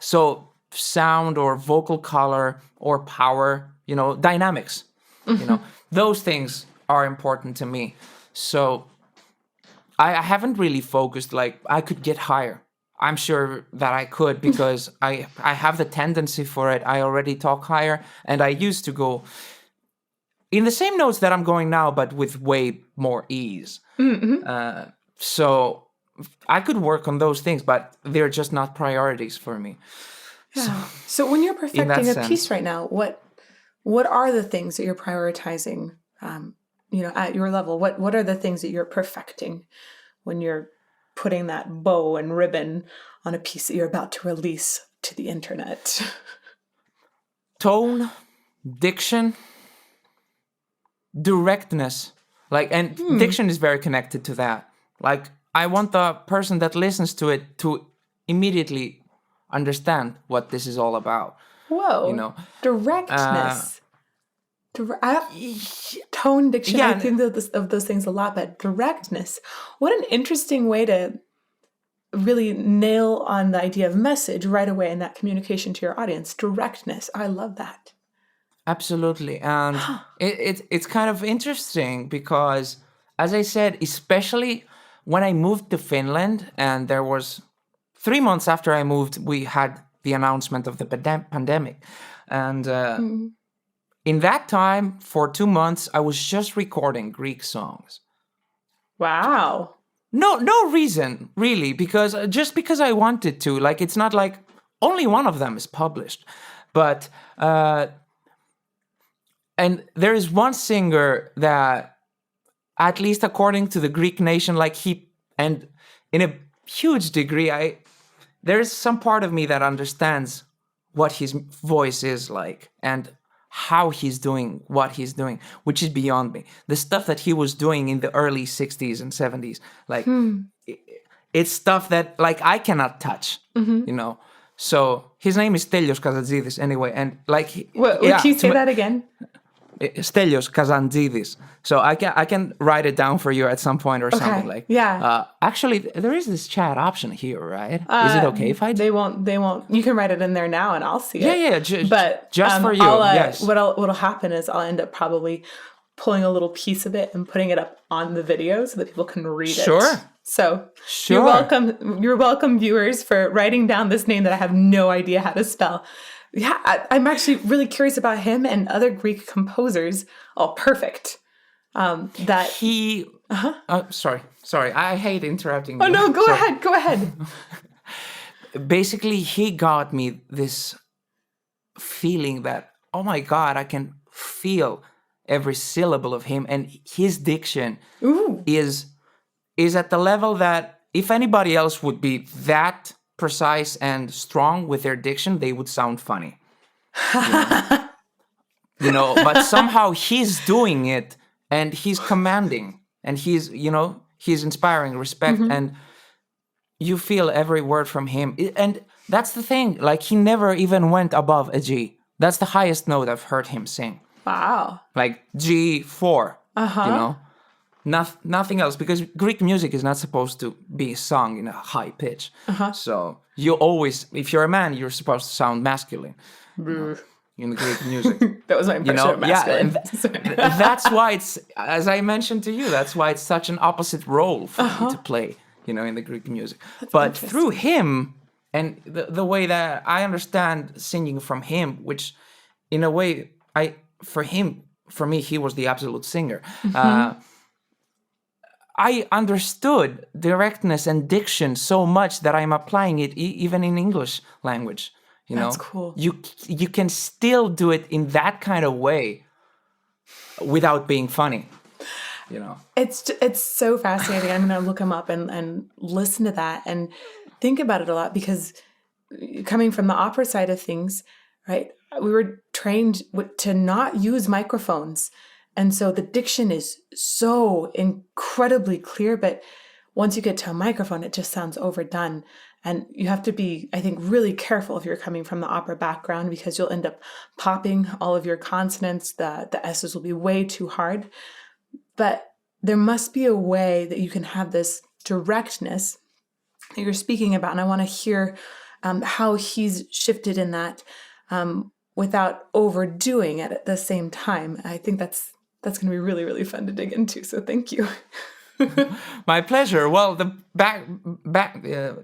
so sound or vocal color or power, dynamics, those things are important to me. So I haven't really focused, like I could get higher. I'm sure that I could because I have the tendency for it. I already talk higher, and I used to go in the same notes that I'm going now, but with way more ease. So I could work on those things, but they're just not priorities for me. Yeah. So when you're perfecting a piece right now, what are the things that you're prioritizing, at your level? What are the things that you're perfecting when you're putting that bow and ribbon on a piece that you're about to release to the internet? Tone, diction, directness. And diction is very connected to that. Like, I want the person that listens to it to immediately understand what this is all about. Whoa. Directness. Tone, diction. Yeah. I think of those things a lot, but directness. What an interesting way to really nail on the idea of message right away in that communication to your audience. Directness. I love that. Absolutely. And it's kind of interesting because, as I said, especially when I moved to Finland, and there was 3 months after I moved, we had the announcement of the pandemic. And in that time, for 2 months, I was just recording Greek songs. Wow. No reason, really, because I wanted to. Like, it's not like only one of them is published. But, and there is one singer that, at least according to the Greek nation, and in a huge degree, there is some part of me that understands what his voice is like and how he's doing what he's doing, which is beyond me. The stuff that he was doing in the early 60s and 70s, it's stuff that I cannot touch, So his name is Stelios Kazatsidis anyway, and would you say that again? Stelios Kazantzidis. So I can write it down for you at some point or something like. Yeah. Actually, there is this chat option here, right? Is it okay if I? They won't. You can write it in there now, and I'll see it. Yeah. But just for you. Yes. What'll happen is I'll end up probably pulling a little piece of it and putting it up on the video so that people can read it. Sure. So you're welcome. You're welcome, viewers, for writing down this name that I have no idea how to spell. Yeah, I'm actually really curious about him and other Greek composers. Oh, perfect. That he. Sorry. I hate interrupting. Oh no, go ahead. Basically, he got me this feeling that, oh my God, I can feel every syllable of him, and his diction is at the level that if anybody else would be that precise and strong with their diction, they would sound funny. But somehow he's doing it, and he's commanding, and he's inspiring respect, and you feel every word from him. And that's the thing, like, he never even went above a G. That's the highest note I've heard him sing. Wow. Like G4, nothing else, because Greek music is not supposed to be sung in a high pitch. So you always, if you're a man, you're supposed to sound masculine in the Greek music. That was my impression of masculine. Yeah, that's why it's, as I mentioned to you, that's why it's such an opposite role for me to play, in the Greek music. But through him, and the way that I understand singing from him, which in a way, for me, he was the absolute singer. I understood directness and diction so much that I'm applying it even in English language. That's cool. You can still do it in that kind of way without being funny. It's so fascinating. I'm going to look him up and listen to that and think about it a lot, because coming from the opera side of things, right? We were trained to not use microphones. And so the diction is so incredibly clear, but once you get to a microphone, it just sounds overdone. And you have to be, I think, really careful if you're coming from the opera background, because you'll end up popping all of your consonants. The S's will be way too hard. But there must be a way that you can have this directness that you're speaking about. And I want to hear how he's shifted in that without overdoing it at the same time. I think that's going to be really, really fun to dig into. So thank you. My pleasure. Well, the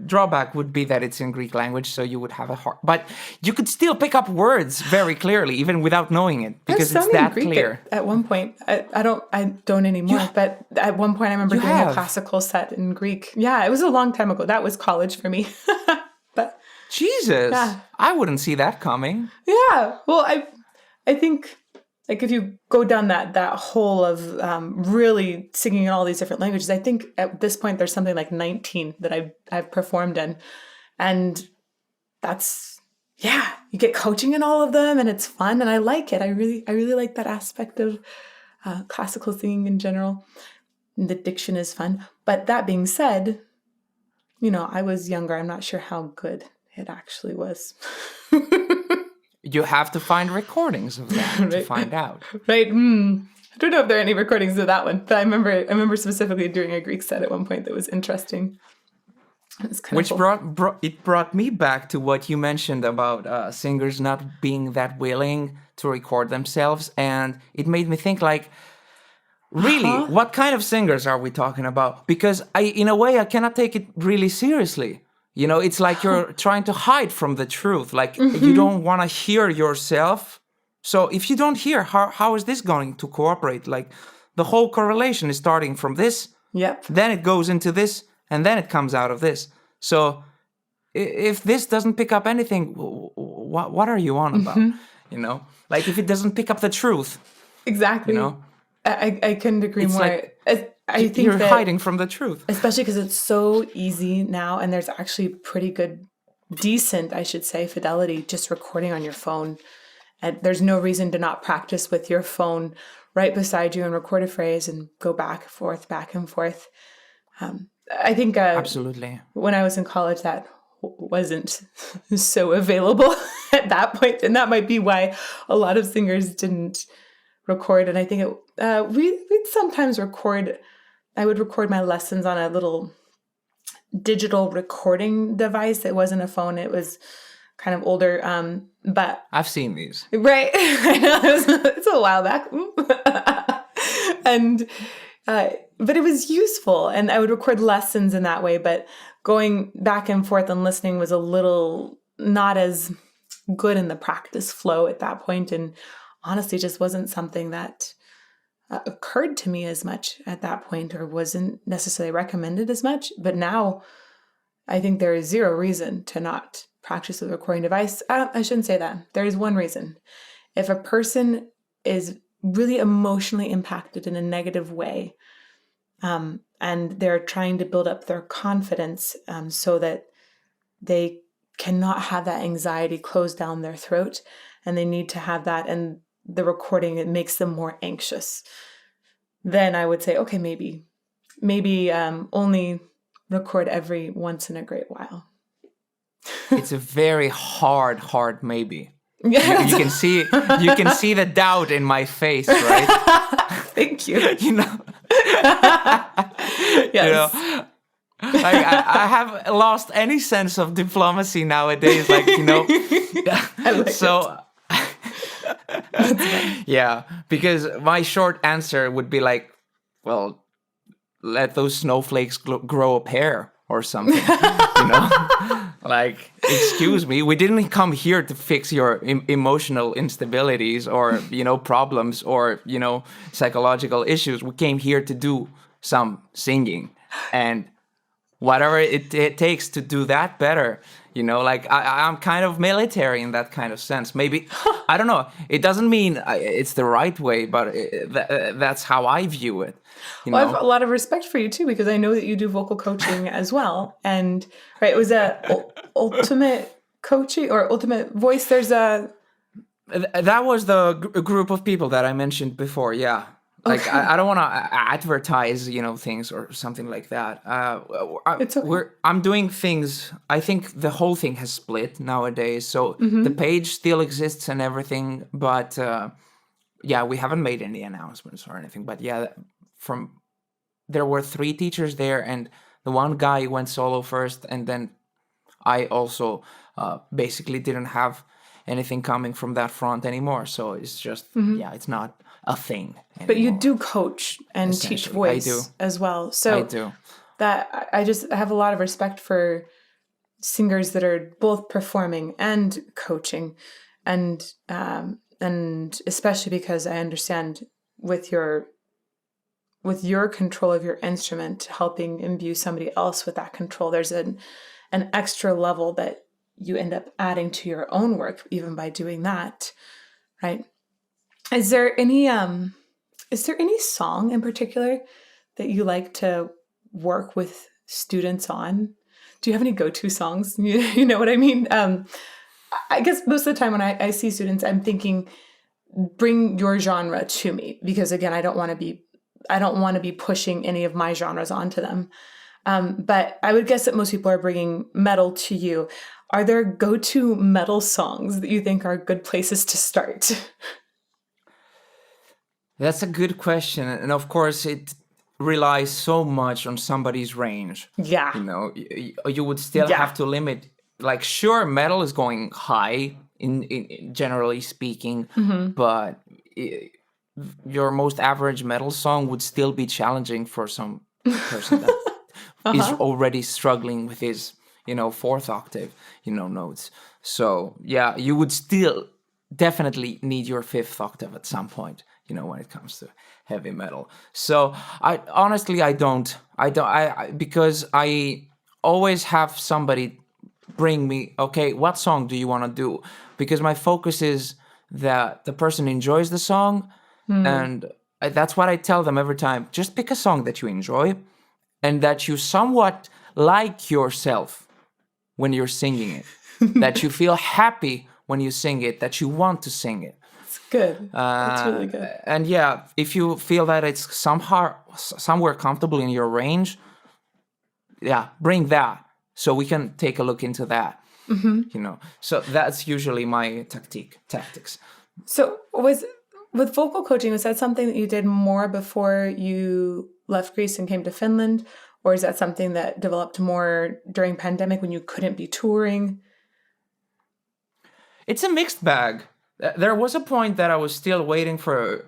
drawback would be that it's in Greek language, so you would have a hard, but you could still pick up words very clearly, even without knowing it, because it's that Greek clear. At one point, I don't anymore, but at one point I remember doing a classical set in Greek. Yeah, it was a long time ago. That was college for me. But Jesus, I wouldn't see that coming. Yeah, well, I think, like, if you go down that hole of really singing in all these different languages, I think at this point there's something like 19 that I've performed in, and that's, you get coaching in all of them, and it's fun, and I like it. I really like that aspect of classical singing in general. And the diction is fun. But that being said, I was younger. I'm not sure how good it actually was. You have to find recordings of that to find out. Right. I don't know if there are any recordings of that one, but I remember specifically doing a Greek set at one point that was interesting. Which brought me back to what you mentioned about singers not being that willing to record themselves, and it made me think, like, really, what kind of singers are we talking about? Because in a way, I cannot take it really seriously. It's like you're trying to hide from the truth. Like, you don't want to hear yourself. So if you don't hear, how is this going to cooperate? Like, the whole correlation is starting from this. Yep. Then it goes into this, and then it comes out of this. So if this doesn't pick up anything, what are you on about? Like, if it doesn't pick up the truth. Exactly. I couldn't agree more. Like, I think you're hiding from the truth. Especially because it's so easy now, and there's actually pretty good, decent, I should say, fidelity just recording on your phone. And there's no reason to not practice with your phone right beside you and record a phrase and go back and forth. I think absolutely. When I was in college, that wasn't so available at that point, and that might be why a lot of singers didn't record. And I think we'd sometimes record. I would record my lessons on a little digital recording device. It wasn't a phone. It was kind of older. But I've seen these. Right. I know. It's a while back. And but it was useful, and I would record lessons in that way. But going back and forth and listening was a little not as good in the practice flow at that point, and honestly, just wasn't something that occurred to me as much at that point, or wasn't necessarily recommended as much. But now, I think there is zero reason to not practice with a recording device. I shouldn't say that. There is one reason. If a person is really emotionally impacted in a negative way, and they're trying to build up their confidence so that they cannot have that anxiety close down their throat, and they need to have that, and the recording, it makes them more anxious, then I would say, okay, maybe only record every once in a great while. It's a very hard maybe. Yeah. You can see the doubt in my face, right? Thank you. Yes. Like I have lost any sense of diplomacy nowadays. Like, I like so. Yeah, because my short answer would be like, well, let those snowflakes grow a pair or something. Like, excuse me, we didn't come here to fix your emotional instabilities or, problems or, psychological issues. We came here to do some singing, and whatever it takes to do that better, like I'm kind of military in that kind of sense. Maybe, I don't know. It doesn't mean it's the right way, but that's how I view it. Well, I have a lot of respect for you too, because I know that you do vocal coaching as well. And right, it was ultimate coaching or ultimate voice. That was the group of people that I mentioned before. Yeah. Like, okay. I don't want to advertise, things or something like that. It's okay. I'm doing things. I think the whole thing has split nowadays. So the page still exists and everything, but we haven't made any announcements or anything. But yeah, there were 3 teachers there, and the one guy went solo first, and then I also basically didn't have anything coming from that front anymore. So it's just it's not a thing anymore. But you do coach and teach voice as well. So I do. That I have a lot of respect for singers that are both performing and coaching, and especially because I understand with your control of your instrument, helping imbue somebody else with that control, there's an extra level that you end up adding to your own work even by doing that, right? Is there any song in particular that you like to work with students on? Do you have any go-to songs? You know what I mean? I guess most of the time when I see students, I'm thinking, bring your genre to me, because again, I don't want to be pushing any of my genres onto them. But I would guess that most people are bringing metal to you. Are there go-to metal songs that you think are good places to start? That's a good question. And of course, it relies so much on somebody's range. Yeah. You would still have to limit. Like, sure, metal is going high in generally speaking, but your most average metal song would still be challenging for some person that is already struggling with his, 4th octave, notes. So yeah, you would still definitely need your 5th octave at some point, when it comes to heavy metal. So because I always have somebody bring me, okay, what song do you want to do? Because my focus is that the person enjoys the song. And that's what I tell them every time. Just pick a song that you enjoy and that you somewhat like yourself when you're singing it. That you feel happy when you sing it, that you want to sing it. It's good. It's really good. And yeah, if you feel that it's somewhere comfortable in your range, bring that so we can take a look into that. So that's usually my tactics. So with vocal coaching, was that something that you did more before you left Greece and came to Finland? Or is that something that developed more during pandemic when you couldn't be touring? It's a mixed bag. There was a point that I was still waiting for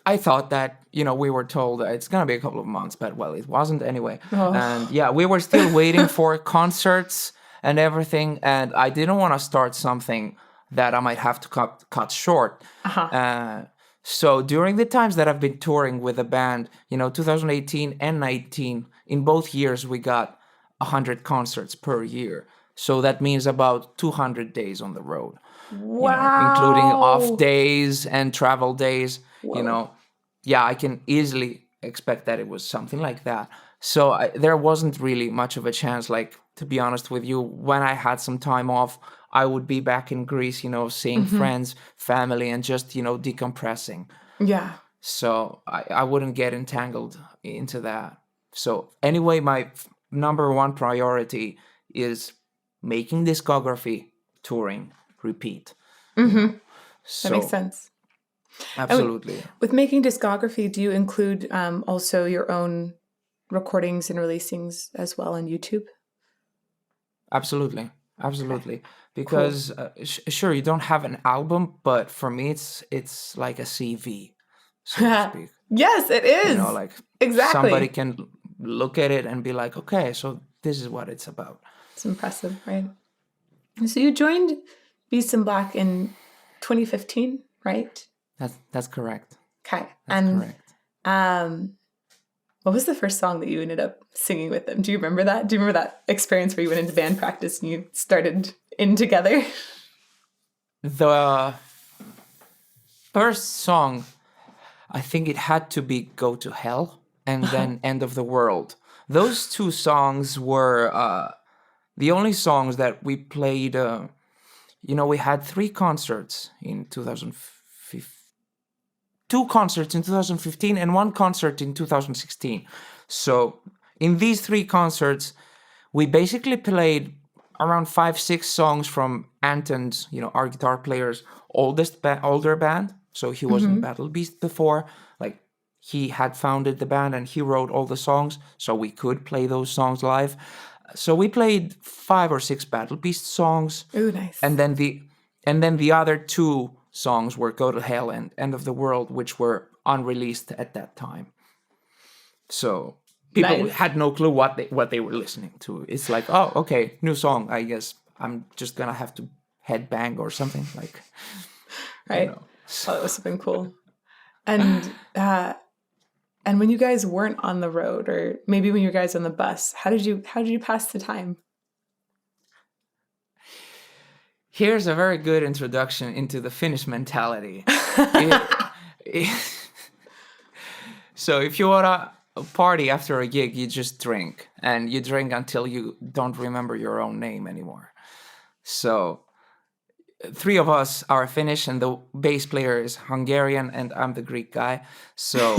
I thought that, we were told that it's going to be a couple of months, but well, it wasn't anyway. Oh. And yeah, we were still waiting for concerts and everything. And I didn't want to start something that I might have to cut short. Uh-huh. So during the times that I've been touring with the band, 2018 and 19, in both years, we got 100 concerts per year. So that means about 200 days on the road. Wow. Including off days and travel days. Whoa. Yeah, I can easily expect that it was something like that. So there wasn't really much of a chance, to be honest with you, when I had some time off, I would be back in Greece, seeing mm-hmm. friends, family, and just, decompressing. Yeah. So I wouldn't get entangled into that. So anyway, my number one priority is making discography, touring, repeat. Mm-hmm. So, that makes sense. Absolutely. With making discography, do you include also your own recordings and releasings as well on YouTube? Absolutely. Because cool. Sure, you don't have an album, but for me, it's like a CV, so to speak. Yes, it is. Exactly. Somebody can look at it and be like, okay, so this is what it's about. It's impressive, right? So you joined Beast in Black in 2015, right? That's correct. Okay. That's correct. What was the first song that you ended up singing with them? Do you remember that? Do you remember that experience where you went into band practice and you started in together? The first song, I think it had to be Go to Hell and then End of the World. Those two songs were the only songs that we played. We had 3 concerts in 2015. 2 concerts in 2015 and 1 concert in 2016. So in these 3 concerts, we basically played around 5-6 songs from Anton's, our guitar player's older band. So he was mm-hmm. in Battle Beast before. He had founded the band and he wrote all the songs, so we could play those songs live. So we played 5 or 6 Battle Beast songs. Ooh, nice. And then the other 2 songs were Go to Hell and End of the World, which were unreleased at that time. So people had no clue what they were listening to. It's like, oh, okay, new song. I guess I'm just gonna have to headbang or something right. So that was something cool. And when you guys weren't on the road, or maybe when you guys on the bus, how did you pass the time? Here's a very good introduction into the Finnish mentality. So if you want a party after a gig, you just drink. And you drink until you don't remember your own name anymore. So 3 of us are Finnish and the bass player is Hungarian and I'm the Greek guy. So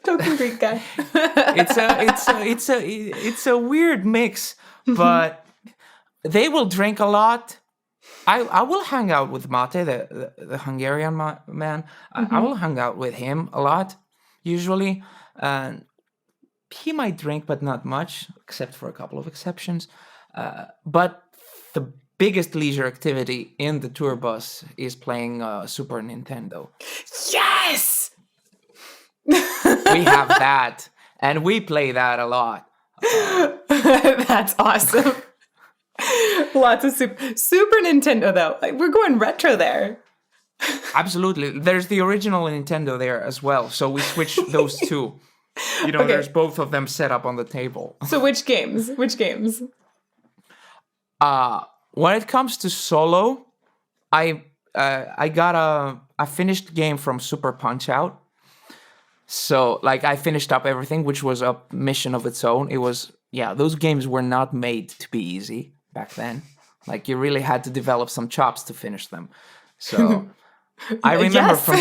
token Greek guy. it's a weird mix, but they will drink a lot. I will hang out with Mate, the Hungarian man. Mm-hmm. I will hang out with him a lot, usually. And he might drink, but not much, except for a couple of exceptions. But the biggest leisure activity in the tour bus is playing Super Nintendo. Yes! We have that, and we play that a lot. That's awesome. Lots of Super Nintendo, though. We're going retro there. Absolutely. There's the original Nintendo there as well. So we switched those 2. Okay. There's both of them set up on the table. So which games? When it comes to solo, I got a finished game from Super Punch-Out. So I finished up everything, which was a mission of its own. It was, those games were not made to be easy back then. You really had to develop some chops to finish them. So I remember from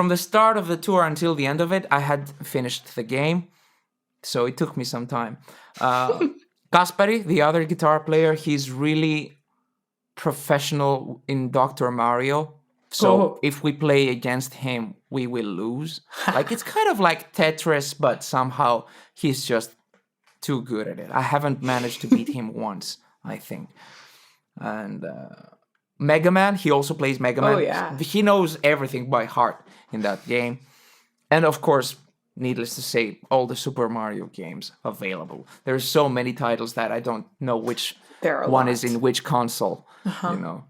the start of the tour until the end of it, I had finished the game. So it took me some time. Kasperi, the other guitar player, he's really professional in Dr. Mario. So if we play against him, we will lose. Like, it's kind of like Tetris, but somehow he's just too good at it. I haven't managed to beat him once, I think. And Mega Man, he also plays Mega Man. Oh, yeah. He knows everything by heart in that game. And of course, needless to say, all the Super Mario games available. There's so many titles that I don't know which one is in which console, you know.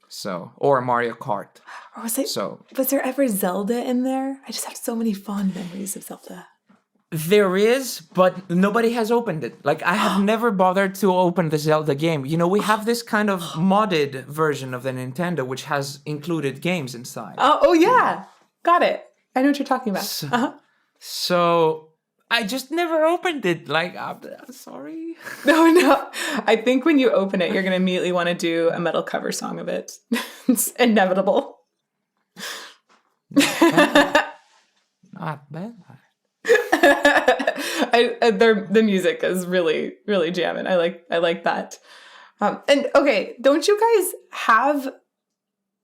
So, or Mario Kart. Or was there ever Zelda in there? I just have so many fond memories of Zelda. There is, but nobody has opened it. Like, I have never bothered to open the Zelda game. You know, we have this kind of modded version of the Nintendo, which has included games inside. Oh yeah. Got it. I know what you're talking about. So I just never opened it. Like, I'm sorry. No. I think when you open it, you're going to immediately want to do a metal cover song of it. It's inevitable. Not bad. The music is really, really jamming. I like that. And okay, don't you guys have?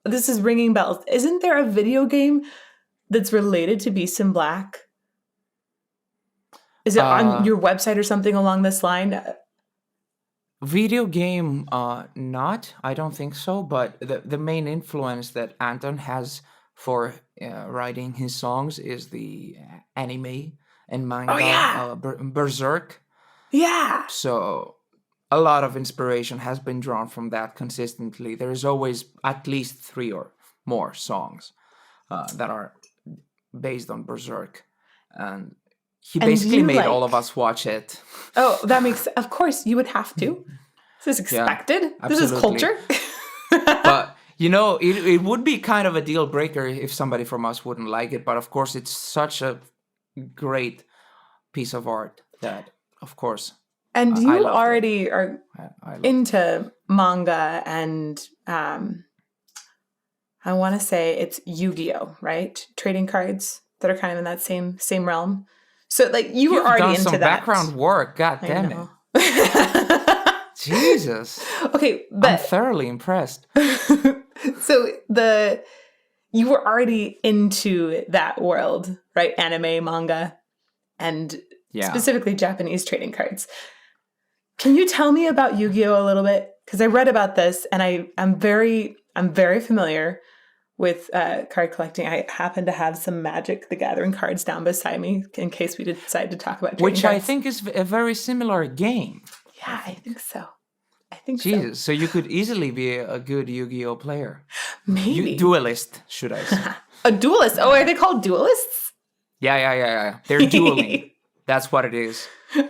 This is ringing bells. Isn't there a video game that's related to Beast in Black? Is it on your website or something along this line? Video game, not. I don't think so. But the main influence that Anton has for writing his songs is the anime and manga, Berserk. Yeah. So a lot of inspiration has been drawn from that consistently. There's always at least 3 or more songs that are based on Berserk. And he basically made all of us watch it. Oh, that makes... Of course, you would have to. This is expected. Yeah, this is culture. But, you know, it would be kind of a deal breaker if somebody from us wouldn't like it. But, of course, it's such a great piece of art that, of course... And you already are into manga and... I want to say it's Yu-Gi-Oh, right? Trading cards that are kind of in that same realm. So, like, you were already into that. Some background work. God damn it. Jesus. Okay, but... I'm thoroughly impressed. So, you were already into that world, right? Anime, manga, and specifically Japanese trading cards. Can you tell me about Yu-Gi-Oh a little bit? Because I read about this, and I'm very familiar with card collecting. I happen to have some Magic the Gathering cards down beside me in case we decide to talk about trading Which cards. I think is a very similar game. Yeah, I think so. Jesus, so you could easily be a good Yu-Gi-Oh player. Maybe. Duelist, should I say. A duelist? Oh, are they called duelists? Yeah. They're dueling. That's what it is.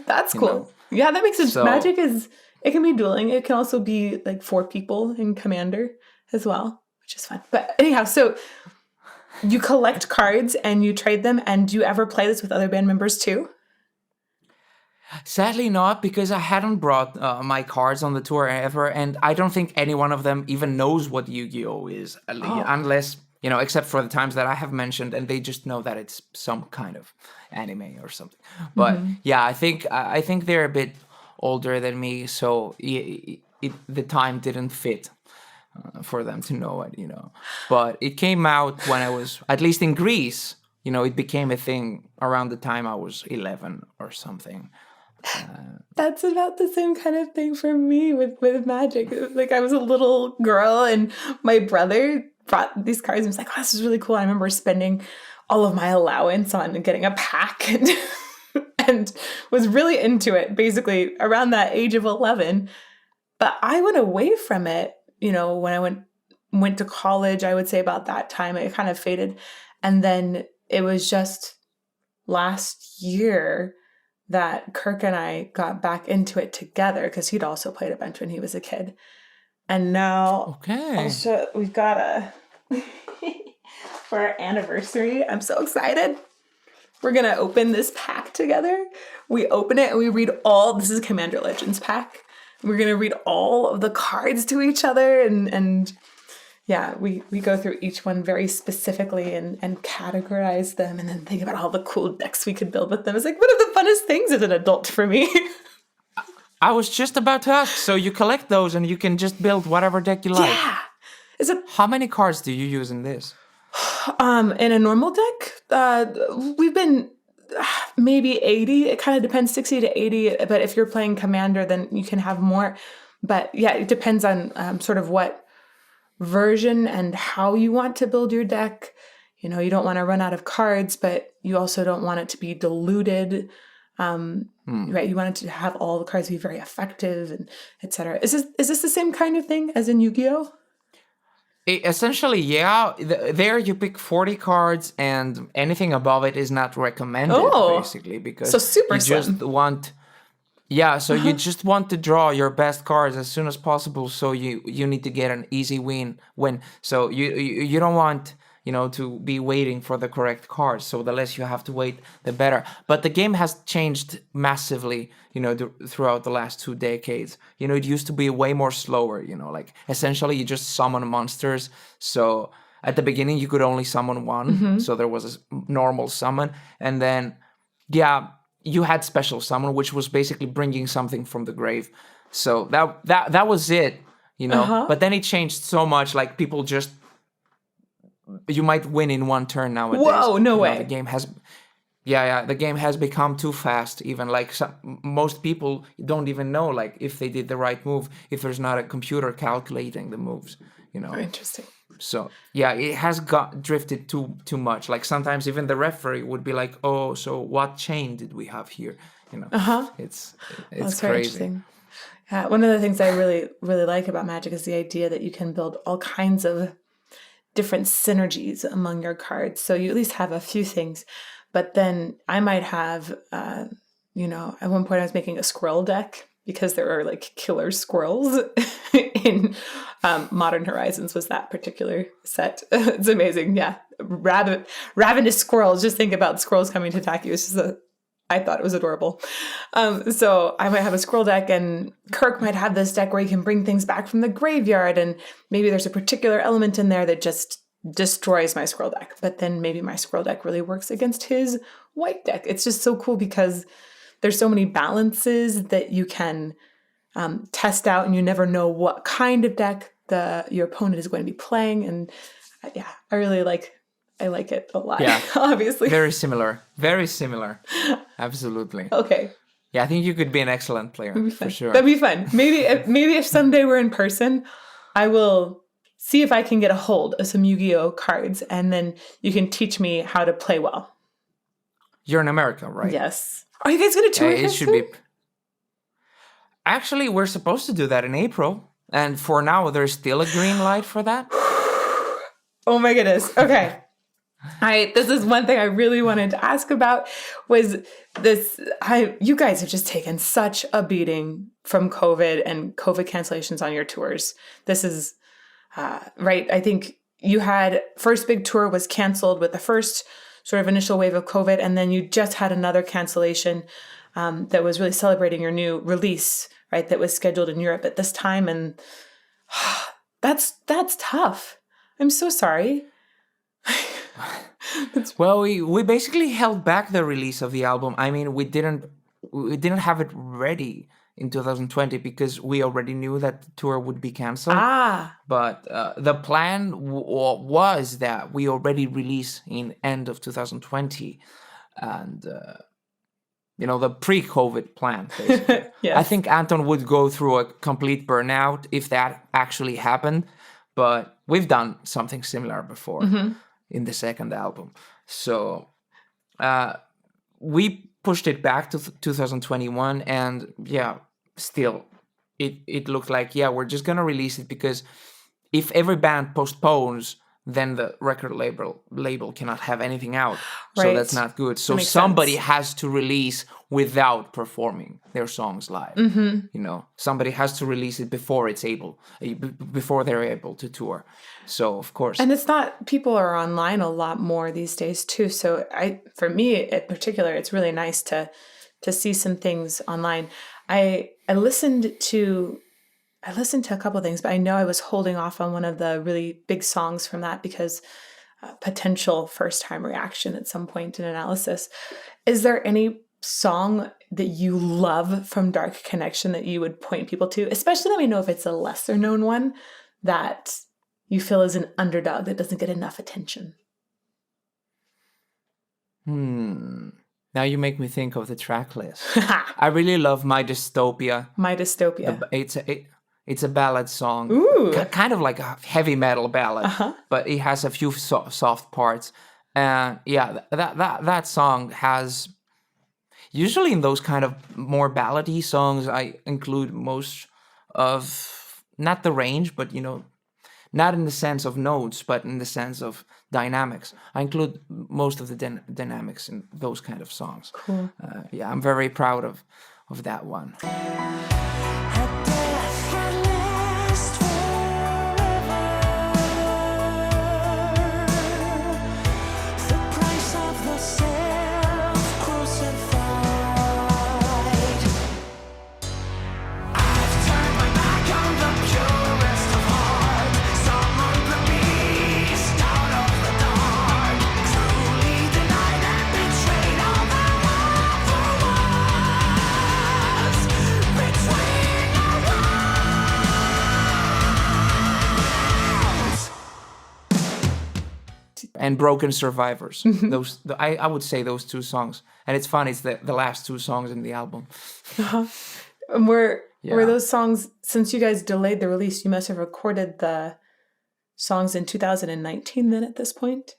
That's cool. Know? Yeah, that makes sense. So, Magic it can be dueling. It can also be like 4 people in Commander as well, which is fun. But anyhow, so you collect cards and you trade them, and do you ever play this with other band members too? Sadly not, because I hadn't brought my cards on the tour ever, and I don't think any one of them even knows what Yu-Gi-Oh is, unless, you know, except for the times that I have mentioned, and they just know that it's some kind of anime or something. But yeah, I think they're a bit older than me, so the time didn't fit for them to know it, you know. But it came out when I was, at least in Greece, you know, it became a thing around the time I was 11 or something. That's about the same kind of thing for me with Magic. Like, I was a little girl and my brother brought these cards and was like, oh, this is really cool. I remember spending all of my allowance on getting a pack and was really into it basically around that age of 11. But I went away from it, you know, when I went to college. I would say about that time it kind of faded. And then it was just last year that Kirk and I got back into it together, because he'd also played a bunch when he was a kid. And now we've got for our anniversary. I'm so excited. We're going to open this pack together. We open it and we read this is Commander Legends pack. We're going to read all of the cards to each other and yeah, we go through each one very specifically and categorize them and then think about all the cool decks we could build with them. It's like one of the funnest things as an adult for me. I was just about to ask, so you collect those and you can just build whatever deck you like. Yeah. How many cards do you use in this? In a normal deck, we've been maybe 80. It kind of depends, 60 to 80. But if you're playing Commander, then you can have more. But yeah, it depends on sort of what version and how you want to build your deck. You know, you don't want to run out of cards, but you also don't want it to be diluted. Right? You want it to have all the cards be very effective, and etc. Is this the same kind of thing as in Yu-Gi-Oh? Essentially, yeah. There you pick 40 cards, and anything above it is not recommended, basically, because so super you slim. just want. Yeah, so you just want to draw your best cards as soon as possible. So you need to get an easy win. So you don't want, you know, to be waiting for the correct cards. So the less you have to wait, the better. But the game has changed massively, you know, throughout the last 2 decades. You know, it used to be way more slower, you know, like essentially you just summon monsters. So at the beginning you could only summon one. So there was a normal summon. And then, yeah, you had special summon, which was basically bringing something from the grave. So that was it, you know. But then it changed so much, like people just, you might win in one turn nowadays. Whoa, no way. The game has, the game has become too fast. Even like most people don't even know, like, if they did the right move, if there's not a computer calculating the moves, you know. Very interesting. So yeah, it has drifted too much. Like sometimes even the referee would be like, "Oh, so what chain did we have here?" You know, it's That's crazy. Very interesting. Yeah, one of the things I really like about Magic is the idea that you can build all kinds of different synergies among your cards. So you at least have a few things, but then I might have, you know, at one point I was making a squirrel deck because there are like killer squirrels in Modern Horizons was that particular set. It's amazing. Yeah. Ravenous squirrels. Just think about squirrels coming to attack you. It's just I thought it was adorable. So I might have a squirrel deck, and Kirk might have this deck where he can bring things back from the graveyard, and maybe there's a particular element in there that just destroys my squirrel deck. But then maybe my squirrel deck really works against his white deck. It's just so cool because there's so many balances that you can test out, and you never know what kind of deck your opponent is going to be playing. And yeah, I like it a lot. Yeah, obviously. Very similar. Absolutely. Okay. Yeah, I think you could be an excellent player for sure. That'd be fun. Maybe if someday we're in person, I will see if I can get a hold of some Yu-Gi-Oh cards, and then you can teach me how to play well. You're in America, right? Yes. Are you guys going to tour it should be. Actually, we're supposed to do that in April, and for now, there's still a green light for that. Oh my goodness. Okay. This is one thing I really wanted to ask about was this. You guys have just taken such a beating from COVID and COVID cancellations on your tours. This is right. I think you had first big tour was canceled with the first sort of initial wave of COVID, and then you just had another cancellation that was really celebrating your new release, right? That was scheduled in Europe at this time, and that's tough. I'm so sorry. Well, we basically held back the release of the album. I mean, we didn't have it ready in 2020 because we already knew that the tour would be canceled. But the plan was that we already release in end of 2020, and you know, the pre-COVID plan, basically. Yes. I think Anton would go through a complete burnout if that actually happened, but we've done something similar before. In the second album. So we pushed it back to 2021, and yeah, still it looked like, yeah, we're just gonna release it, because if every band postpones, then the record label cannot have anything out. Right. So that's not good. So somebody has to release without performing their songs live. You know, somebody has to release it before they're able to tour. So of course. And it's not, people are online a lot more these days too. So for me in particular, it's really nice to see some things online. I listened to a couple of things, but I know I was holding off on one of the really big songs from that because potential first-time reaction at some point in analysis. Is there any song that you love from Dark Connection that you would point people to? Especially let me know if it's a lesser-known one that you feel is an underdog that doesn't get enough attention? Now you make me think of the track list. I really love My Dystopia. My Dystopia. It's a ballad song. Ooh. Kind of like a heavy metal ballad, but it has a few soft parts. And yeah, that song has... Usually in those kind of more ballady songs, I include most of, not the range, but, not in the sense of notes, but in the sense of dynamics. I include most of the dynamics in those kind of songs. Cool. I'm very proud of that one. And Broken Survivors. I would say those two songs. And it's fun, it's the last two songs in the album. Were those songs, since you guys delayed the release, you must have recorded the songs in 2019 then at this point?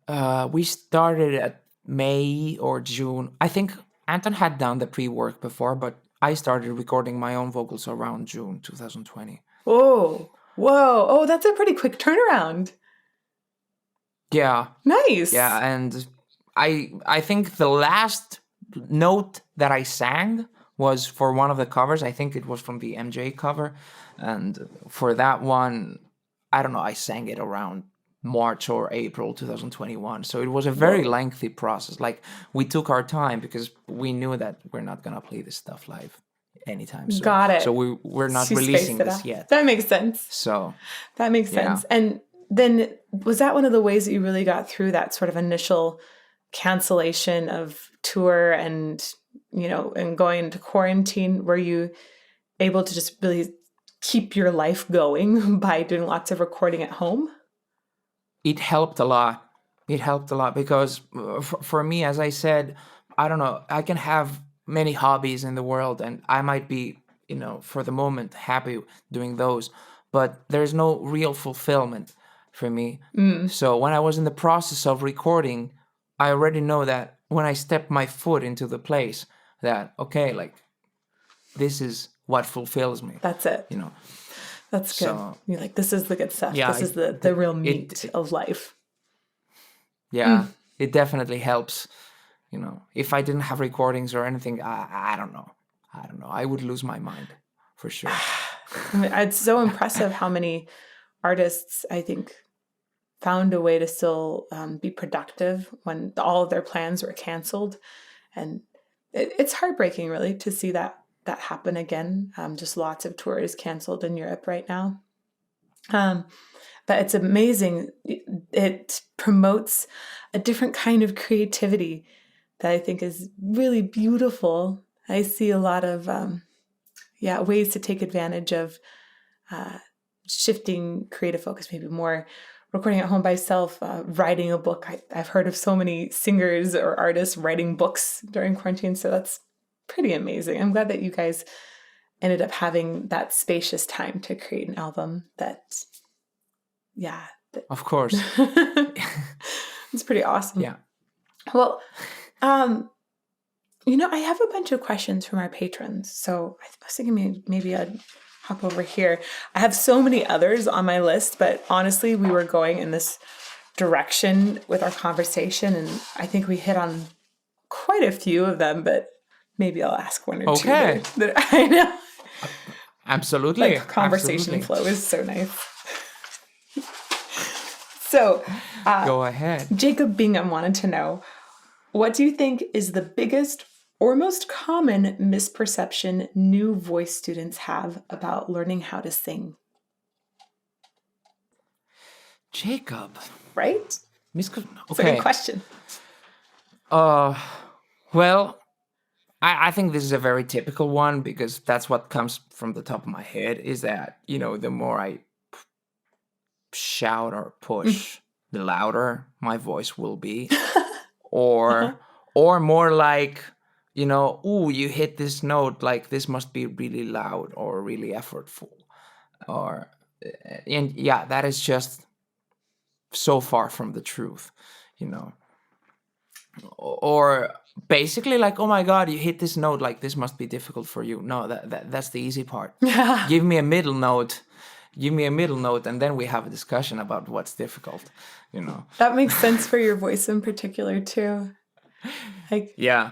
We started at May or June. I think Anton had done the pre-work before, but I started recording my own vocals around June 2020. Whoa. Oh, that's a pretty quick turnaround. Yeah. Nice. Yeah, and I think the last note that I sang was for one of the covers. I think it was from the MJ cover. And for that one, I don't know, I sang it around March or April 2021. So it was a very lengthy process. Like, we took our time because we knew that we're not going to play this stuff live anytime soon. Got it. So we're not releasing this yet. That makes sense. So that makes sense. And then was that one of the ways that you really got through that sort of initial cancellation of tour and, and going into quarantine? Were you able to just really keep your life going by doing lots of recording at home? It helped a lot. It helped a lot because for me, as I said, I don't know, I can have many hobbies in the world and I might be, for the moment happy doing those, but there's no real fulfillment for me. So when I was in the process of recording, I already know that when I step my foot into the place that, okay, like, this is what fulfills me. That's it. That's good. So, you're like, this is the good stuff. Yeah, this is the real meat of life. Yeah, it definitely helps. If I didn't have recordings or anything, I don't know. I would lose my mind for sure. It's so impressive how many artists, I think, found a way to still be productive when all of their plans were canceled. And it's heartbreaking, really, to see that happen again. Just lots of tours canceled in Europe right now. But it's amazing. It promotes a different kind of creativity that I think is really beautiful. I see a lot of ways to take advantage of shifting creative focus, maybe more recording at home by self, writing a book. I've heard of so many singers or artists writing books during quarantine, so that's pretty amazing. I'm glad that you guys ended up having that spacious time to create an album that of course. It's pretty awesome. Yeah. Well, I have a bunch of questions from our patrons, so I was thinking maybe I'd hop over here. I have so many others on my list, but honestly, we were going in this direction with our conversation, and I think we hit on quite a few of them, but maybe I'll ask one or two that I know. Absolutely. Conversation flow is so nice. So, go ahead. Jacob Bingham wanted to know, what do you think is the biggest or most common misperception new voice students have about learning how to sing? Jacob. Right? Okay. It's a good question. Well, I think this is a very typical one because that's what comes from the top of my head is that, the more I shout or push, the louder my voice will be. Or more like, you know, ooh, you hit this note, like this must be really loud or really effortful. And yeah, that is just so far from the truth, you know. Or basically like, oh my God, you hit this note, like this must be difficult for you. No, that's the easy part. Yeah. Give me a middle note, and then we have a discussion about what's difficult, you know. That makes sense for your voice in particular too. Like Yeah.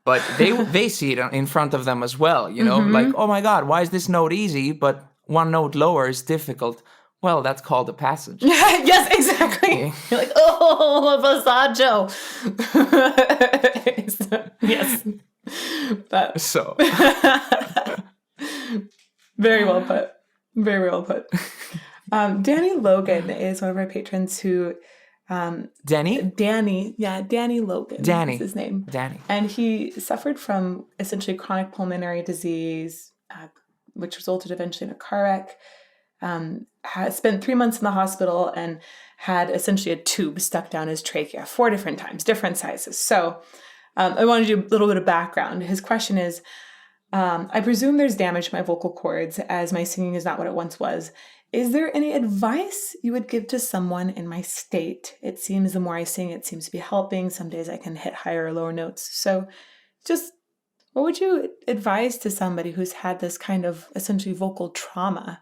But they see it in front of them as well, you know, like, oh my God, why is this note easy, but one note lower is difficult? Well, that's called a passage. Yes, exactly. Okay. You're like, oh, a passaggio. Yes. But So. Very well put. Very well put. Danny Logan is one of our patrons who... Danny. Yeah, Danny Logan. Danny. Is his name. Danny. And he suffered from essentially chronic pulmonary disease, which resulted eventually in a car wreck. Has spent 3 months in the hospital and had essentially a tube stuck down his trachea 4 different times, different sizes. So I want to do a little bit of background. His question is, I presume there's damage to my vocal cords as my singing is not what it once was. Is there any advice you would give to someone in my state? It seems the more I sing, it seems to be helping. Some days I can hit higher or lower notes. So just what would you advise to somebody who's had this kind of essentially vocal trauma?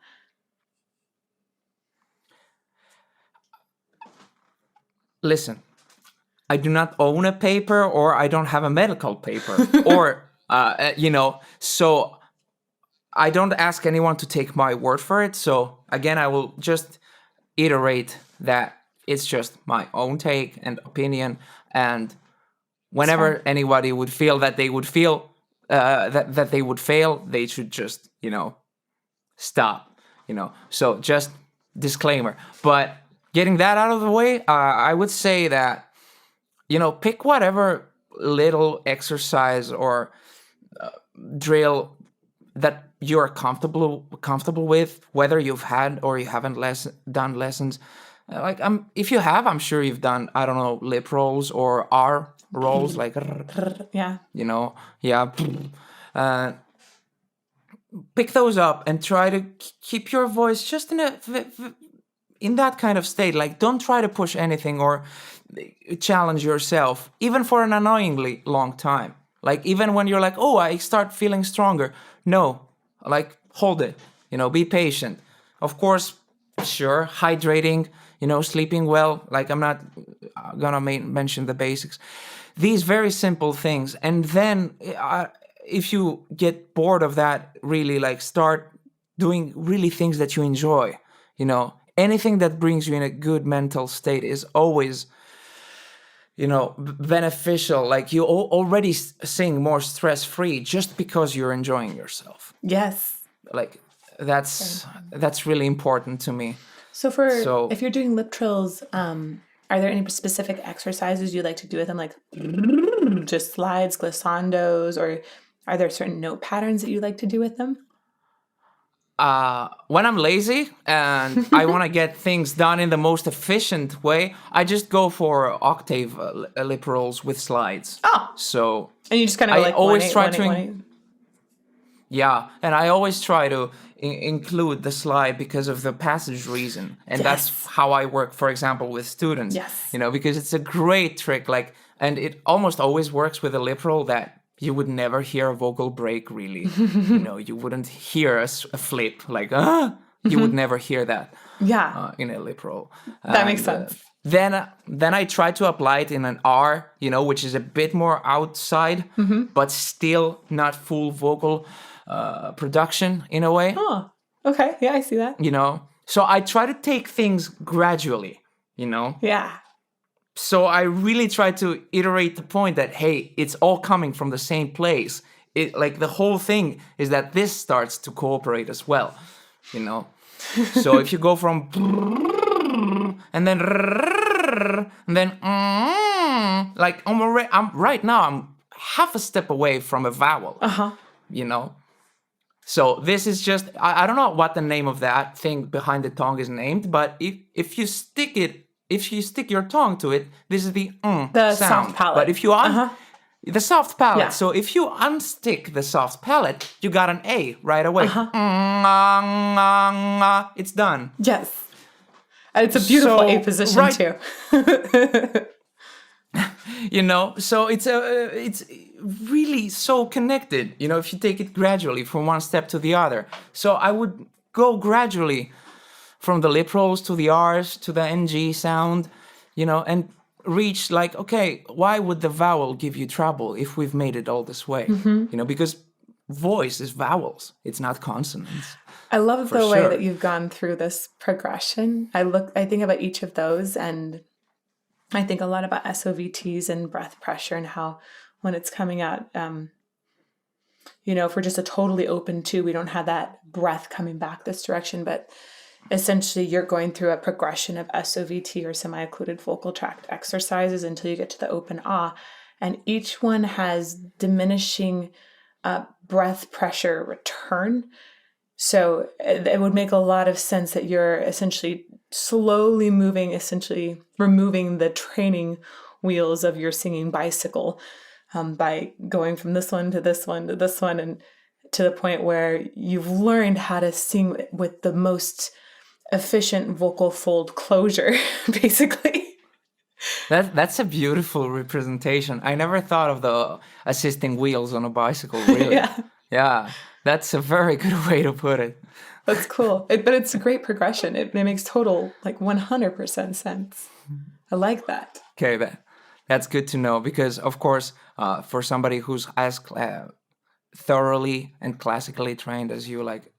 Listen, I do not own a paper, or I don't have a medical paper, or, you know, so I don't ask anyone to take my word for it. So again, I will just iterate that it's just my own take and opinion. And whenever anybody would feel that they would feel that they would fail, they should just, you know, stop, you know. So just disclaimer. But getting that out of the way, I would say that, you know, pick whatever little exercise or drill that you're comfortable with, whether you've had or you haven't done lessons. Like if you have, I'm sure you've done, I don't know, lip rolls or R rolls, like, yeah, you know, yeah. Pick those up and try to keep your voice just in that kind of state. Like, don't try to push anything or challenge yourself, even for an annoyingly long time. Like, even when you're like, oh, I start feeling stronger. No, like, hold it, you know, be patient. Of course, sure, hydrating, you know, sleeping well. Like, I'm not gonna mention the basics. These very simple things. And then if you get bored of that, really, like, start doing really things that you enjoy, you know. Anything that brings you in a good mental state is always, you know, beneficial. Like, you already sing more stress-free just because you're enjoying yourself. Yes. Like, that's really important to me. So if you're doing lip trills, are there any specific exercises you like to do with them? Like just slides, glissandos, or are there certain note patterns that you like to do with them? When I'm lazy and I want to get things done in the most efficient way, I just go for octave lip rolls with slides. Oh. So and you just kind of like always try to yeah, and I always try to include the slide because of the passage reason, and that's how I work, for example, with students. Yes. You know, because it's a great trick, like, and it almost always works with a lip roll that you would never hear a vocal break, really. You know, you wouldn't hear a flip, like, you would never hear that. Yeah. In a lip roll. That makes sense. Then I try to apply it in an R, you know, which is a bit more outside, but still not full vocal production in a way. Oh, okay. Yeah, I see that. You know, so I try to take things gradually, you know. Yeah. So I really try to iterate the point that, hey, it's all coming from the same place. Like, the whole thing is that this starts to cooperate as well, you know. So if you go from and then like, I'm right now, I'm half a step away from a vowel, you know. So this is just, I don't know what the name of that thing behind the tongue is named, but if you stick your tongue to it, this is the the sound. soft palate. But if you the soft palate. Yeah. So if you unstick the soft palate, you got an A right away. It's done. Yes. And it's a beautiful A position too. You know, so it's really so connected, you know, if you take it gradually from one step to the other. So I would go gradually from the lip rolls to the R's to the NG sound, you know, and reach like, okay, why would the vowel give you trouble if we've made it all this way? You know, because voice is vowels, it's not consonants. I love the way that you've gone through this progression. I think about each of those, and I think a lot about SOVTs and breath pressure and how when it's coming out, you know, if we're just a totally open tube, we don't have that breath coming back this direction, but essentially you're going through a progression of SOVT or semi-occluded vocal tract exercises until you get to the open ah, and each one has diminishing breath pressure return. So it would make a lot of sense that you're essentially slowly moving, essentially removing the training wheels of your singing bicycle by going from this one to this one to this one, and to the point where you've learned how to sing with the most efficient vocal fold closure, basically. That's a beautiful representation. I never thought of the assisting wheels on a bicycle, really. Yeah. That's a very good way to put it. That's cool. But it's a great progression. It makes total, like 100% sense. I like that. Okay, that's good to know because, of course, for somebody who's as thoroughly and classically trained as you, like,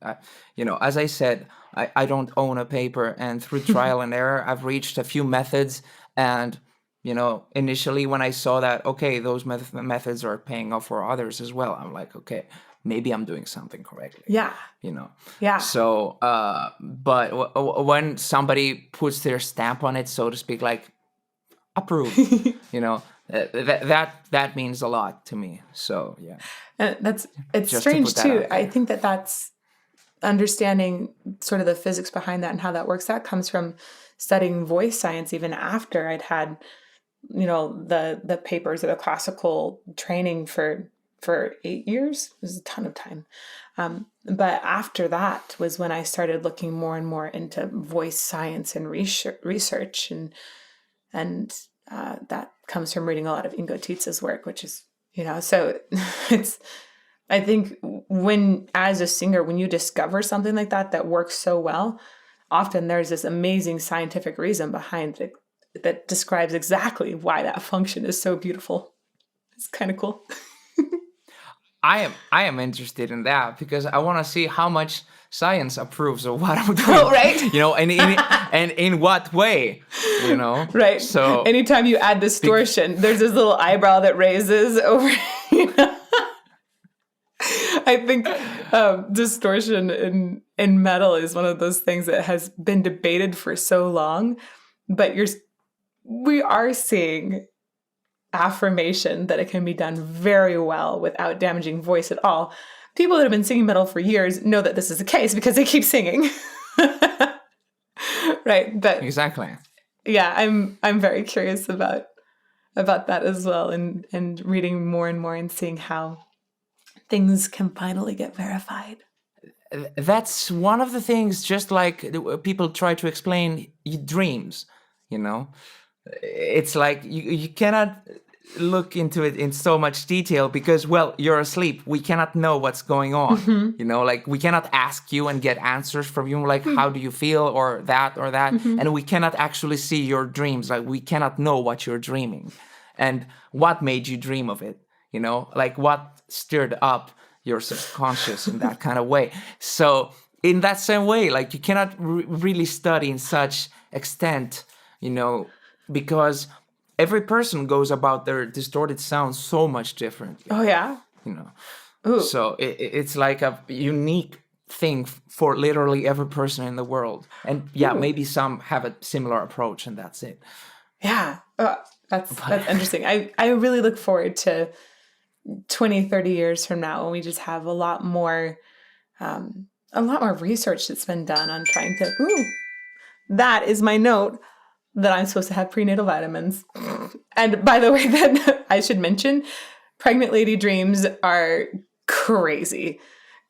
you know, as I said, I don't own a paper, and through trial and error, I've reached a few methods. And, you know, initially when I saw that, okay, those methods are paying off for others as well, I'm like, okay, maybe I'm doing something correctly. Yeah. You know? Yeah. So, but when somebody puts their stamp on it, so to speak, like, approve, you know, that means a lot to me. So, yeah. And it's just strange too. I think that's understanding sort of the physics behind that and how that works. That comes from studying voice science even after I'd had, you know, the papers or the classical training for 8 years. It was a ton of time. But after that was when I started looking more and more into voice science and research. And that comes from reading a lot of Ingo Tietze's work, which is, you know, so I think as a singer, when you discover something like that works so well, often there's this amazing scientific reason behind it that describes exactly why that function is so beautiful. It's kind of cool. I am interested in that because I want to see how much science approves of what I'm doing. Oh, right. You know, and in what way, you know? Right. So anytime you add distortion, there's this little eyebrow that raises over, you know? I think distortion in metal is one of those things that has been debated for so long, but we are seeing affirmation that it can be done very well without damaging voice at all. People that have been singing metal for years know that this is the case because they keep singing. Right. But exactly. Yeah, I'm very curious about that as well, and reading more and more and seeing how things can finally get verified. That's one of the things, just like people try to explain dreams, you know? It's like you cannot look into it in so much detail because, well, you're asleep. We cannot know what's going on. Mm-hmm. You know, like we cannot ask you and get answers from you, like how do you feel or that. Mm-hmm. And we cannot actually see your dreams. Like we cannot know what you're dreaming and what made you dream of it. You know, like what stirred up your subconscious in that kind of way. So in that same way, like you cannot really study in such extent, you know, because every person goes about their distorted sound so much different. Oh, yeah? You know. Ooh. So it's like a unique thing for literally every person in the world. And yeah, maybe some have a similar approach and that's it. Yeah. That's interesting. I really look forward to 20, 30 years from now when we just have a lot more a lot more research that's been done on trying to, that is my note that I'm supposed to have prenatal vitamins. And by the way, that I should mention, pregnant lady dreams are crazy.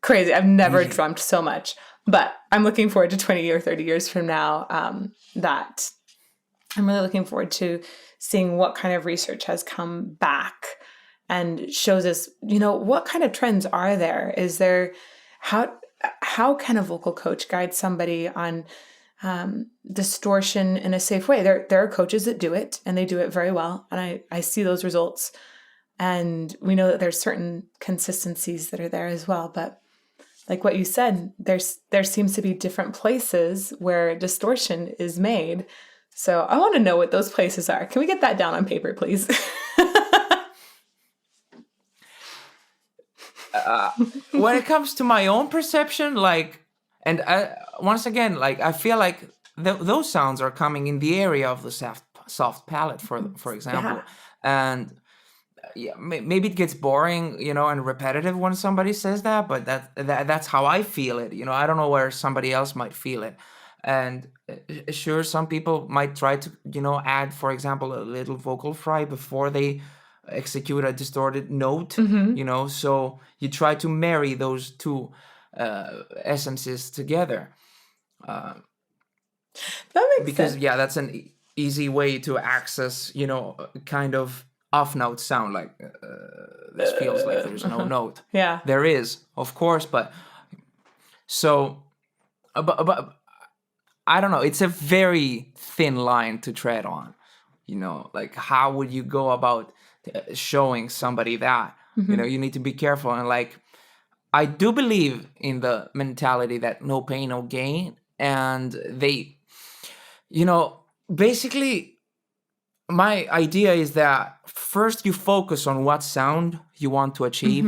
I've never dreamt so much, but I'm looking forward to 20 or 30 years from now, that I'm really looking forward to seeing what kind of research has come back and shows us, what kind of trends are there? Is there, how can a vocal coach guide somebody on distortion in a safe way? There are coaches that do it, and they do it very well. And I see those results. And we know that there's certain consistencies that are there as well. But like what you said, there seems to be different places where distortion is made. So I want to know what those places are. Can we get that down on paper, please? When it comes to my own perception, once again, I feel like those sounds are coming in the area of the soft palate, for example. And maybe it gets boring, and repetitive when somebody says that, but that's how I feel it. I don't know where somebody else might feel it. And sure, some people might try to, add, for example, a little vocal fry before they execute a distorted note, so you try to marry those two essences together. That makes sense. Because, that's an easy way to access, kind of off-note sound, this feels like there's no note. Yeah. There is, of course, but I don't know, it's a very thin line to tread on, how would you go about showing somebody that? You need to be careful. And I do believe in the mentality that no pain, no gain. And they, basically my idea is that first you focus on what sound you want to achieve,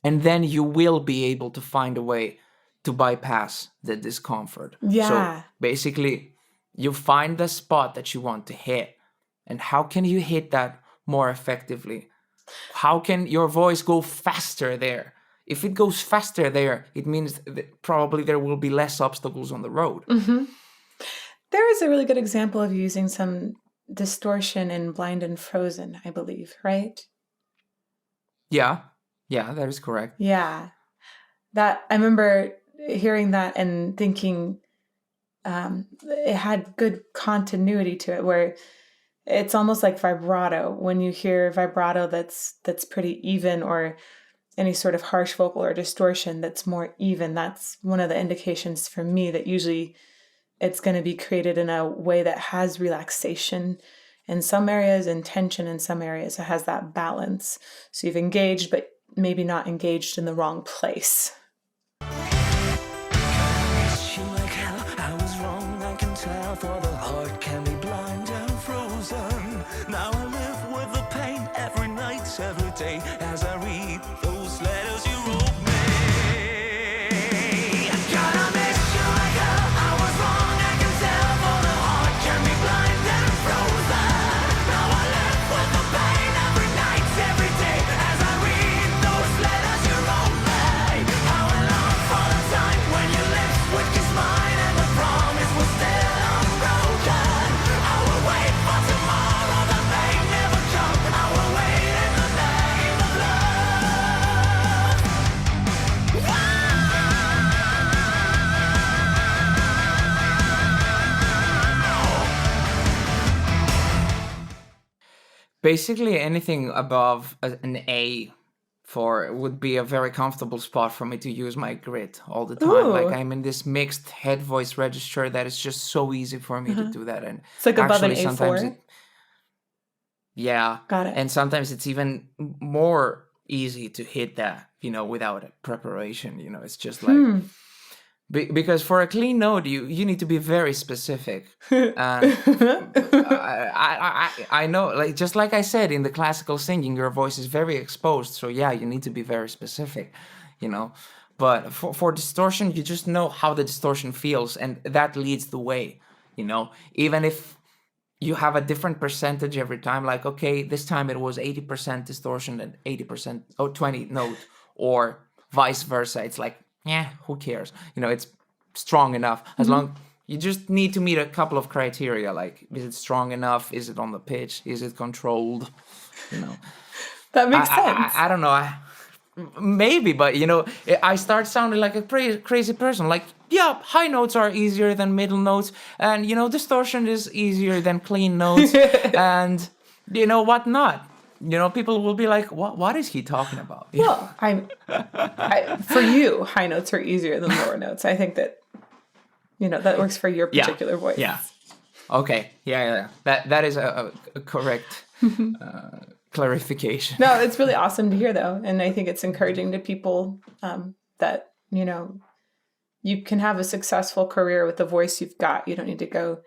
and then you will be able to find a way to bypass the discomfort. Yeah. So basically you find the spot that you want to hit, and how can you hit that more effectively? How can your voice go faster there? If it goes faster there, it means that probably there will be less obstacles on the road. There is a really good example of using some distortion in Blind and Frozen, I believe, right? Yeah, that is correct. Yeah. That I remember hearing that and thinking it had good continuity to it, where it's almost like vibrato. When you hear vibrato that's pretty even, or any sort of harsh vocal or distortion that's more even, that's one of the indications for me that usually it's going to be created in a way that has relaxation in some areas and tension in some areas. It has that balance. So you've engaged, but maybe not engaged in the wrong place. For the heart can be blind and frozen. Now I live with the pain every night, every day, as I read those letters you wrote me. God, I miss you like hell. I was wrong, I can tell. For the heart can be blind and frozen. Now I live with the pain every night, every day, as I read those letters you wrote me. How I long for the time when your lips would kiss mine, and the promise was still. Basically, anything above an A would be a very comfortable spot for me to use my grit all the time. Ooh. I'm in this mixed head voice register that is just so easy for me to do that. And it's like above an A4. Sometimes Got it. And sometimes it's even more easy to hit that, without a preparation. It's just because for a clean note, you need to be very specific. And I know, just like I said, in the classical singing, your voice is very exposed. So you need to be very specific, But for distortion, you just know how the distortion feels, and that leads the way, Even if you have a different percentage every time, okay, this time it was 80% distortion and 80% 20 note, or vice versa. It's yeah, who cares? It's strong enough. As long you just need to meet a couple of criteria, like, is it strong enough? Is it on the pitch? Is it controlled? That makes sense. I don't know. Maybe, but I start sounding like a crazy person. Like, yeah, high notes are easier than middle notes, and distortion is easier than clean notes, and what not. People will be like, what is he talking about? Well, for you, high notes are easier than lower notes. I think that that works for your particular voice. Yeah. Okay. Yeah. That is a correct clarification. No, it's really awesome to hear, though. And I think it's encouraging to people that, you can have a successful career with the voice you've got. You don't need to go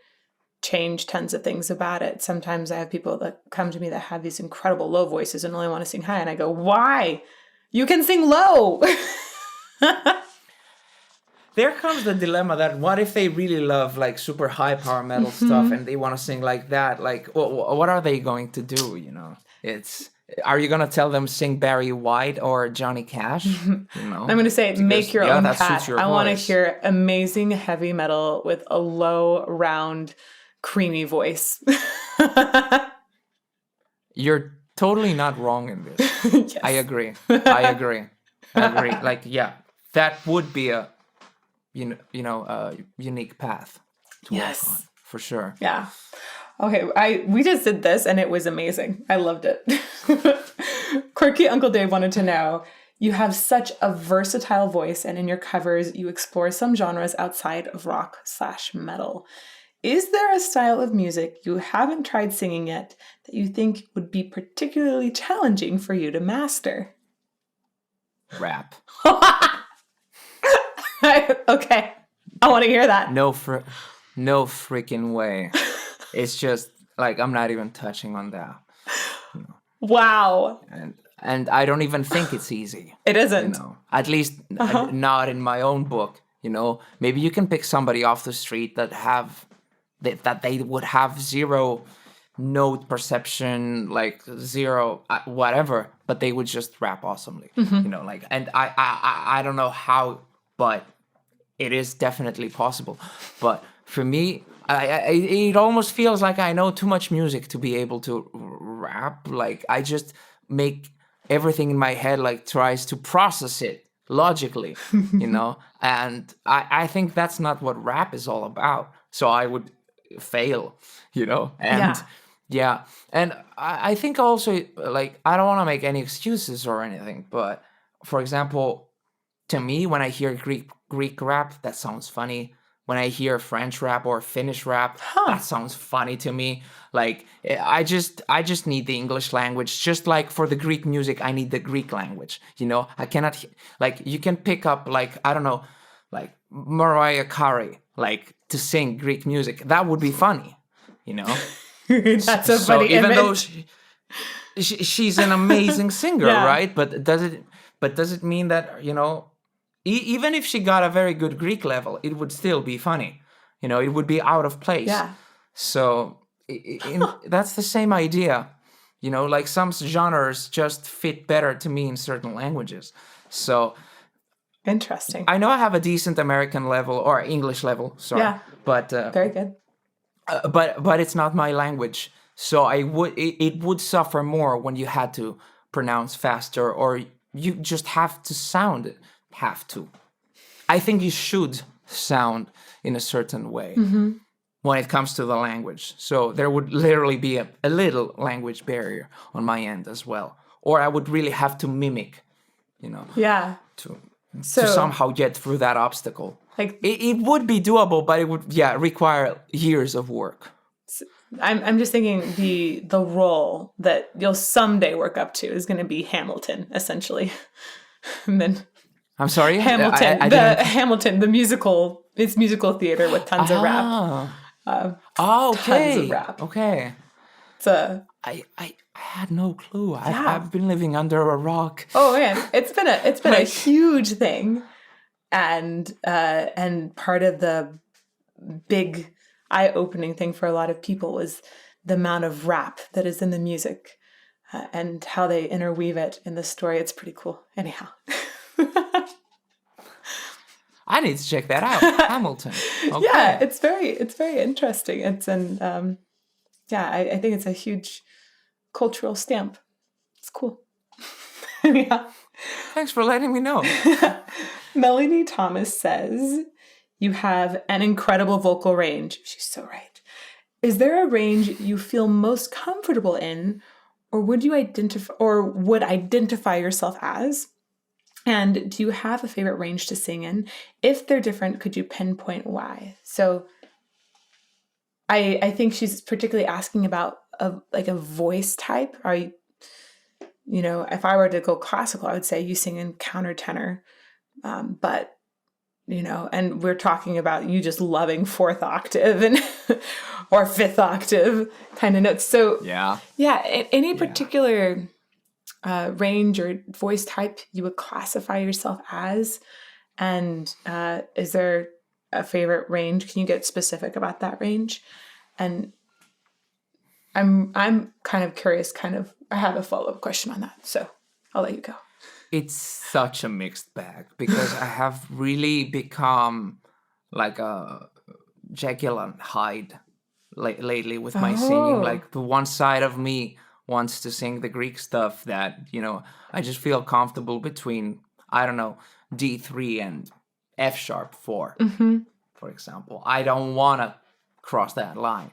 change tons of things about it. Sometimes I have people that come to me that have these incredible low voices and only want to sing high. And I go, why? You can sing low. There comes the dilemma that what if they really love like super high power metal stuff and they want to sing like that? Like, what are they going to do? Are you going to tell them sing Barry White or Johnny Cash? I'm going to say, make your own path. I want to hear amazing heavy metal with a low, round, creamy voice. You're totally not wrong in this. Yes. I agree. Like, yeah, that would be a unique path to work on, for sure. Yeah. Okay, we just did this and it was amazing. I loved it. Quirky Uncle Dave wanted to know, you have such a versatile voice, and in your covers you explore some genres outside of rock/metal. Is there a style of music you haven't tried singing yet that you think would be particularly challenging for you to master? Rap. Okay, I want to hear that. No freaking way. It's just like, I'm not even touching on that. Wow. And I don't even think it's easy. It isn't. At least not in my own book. Maybe you can pick somebody off the street that they would have zero note perception, like zero whatever, but they would just rap awesomely. And I don't know how, but it is definitely possible. But for me, it almost feels like I know too much music to be able to rap. Like, I just make everything in my head, like, tries to process it logically, and I think that's not what rap is all about. So I would fail, and yeah. And I think also, like, I don't want to make any excuses or anything, but for example, to me, when I hear Greek rap, that sounds funny. When I hear French rap or Finnish rap, that sounds funny to me. Like, I just need the English language. Just like for the Greek music, I need the Greek language. I cannot, like, you can pick up, like, I don't know, like Mariah Carey, like, to sing Greek music. That would be funny, That's a funny even image. Though she's an amazing singer, right? But does it mean that, even if she got a very good Greek level, it would still be funny. It would be out of place. Yeah. So that's the same idea. Like, some genres just fit better to me in certain languages. So interesting. I know I have a decent American level or English level. Sorry. Yeah. But very good. But it's not my language. So it would suffer more when you had to pronounce faster, or you just have to sound it. I think you should sound in a certain way when it comes to the language. So there would literally be a little language barrier on my end as well. Or I would really have to mimic, to somehow get through that obstacle. Like, it would be doable, but it would require years of work. I'm just thinking the role that you'll someday work up to is going to be Hamilton, essentially. And then I'm sorry? Hamilton, Hamilton, the musical. It's musical theater with tons of rap. Okay. Tons of rap. Okay. I had no clue. I've been living under a rock. Oh man, it's been a huge thing, and part of the big eye-opening thing for a lot of people was the amount of rap that is in the music, and how they interweave it in the story. It's pretty cool. Anyhow. I need to check that out. Hamilton. Okay. Yeah, it's very interesting. It's an I think it's a huge cultural stamp. It's cool. Yeah. Thanks for letting me know. Melanie Thomas says, you have an incredible vocal range. She's so right. Is there a range you feel most comfortable in, or would identify yourself as? And do you have a favorite range to sing in? If they're different, could you pinpoint why? So I think she's particularly asking about a voice type. Are you, if I were to go classical, I would say you sing in countertenor. But, and we're talking about you just loving fourth octave and or fifth octave kind of notes. So any particular range or voice type you would classify yourself as? And is there a favorite range? Can you get specific about that range? And I'm kind of curious, I have a follow-up question on that, so I'll let you go. It's such a mixed bag because I have really become like a Jekyll and Hyde lately with my singing. Like the one side of me wants to sing the Greek stuff that, I just feel comfortable between, I don't know, D3 and F sharp 4, for example. I don't want to cross that line,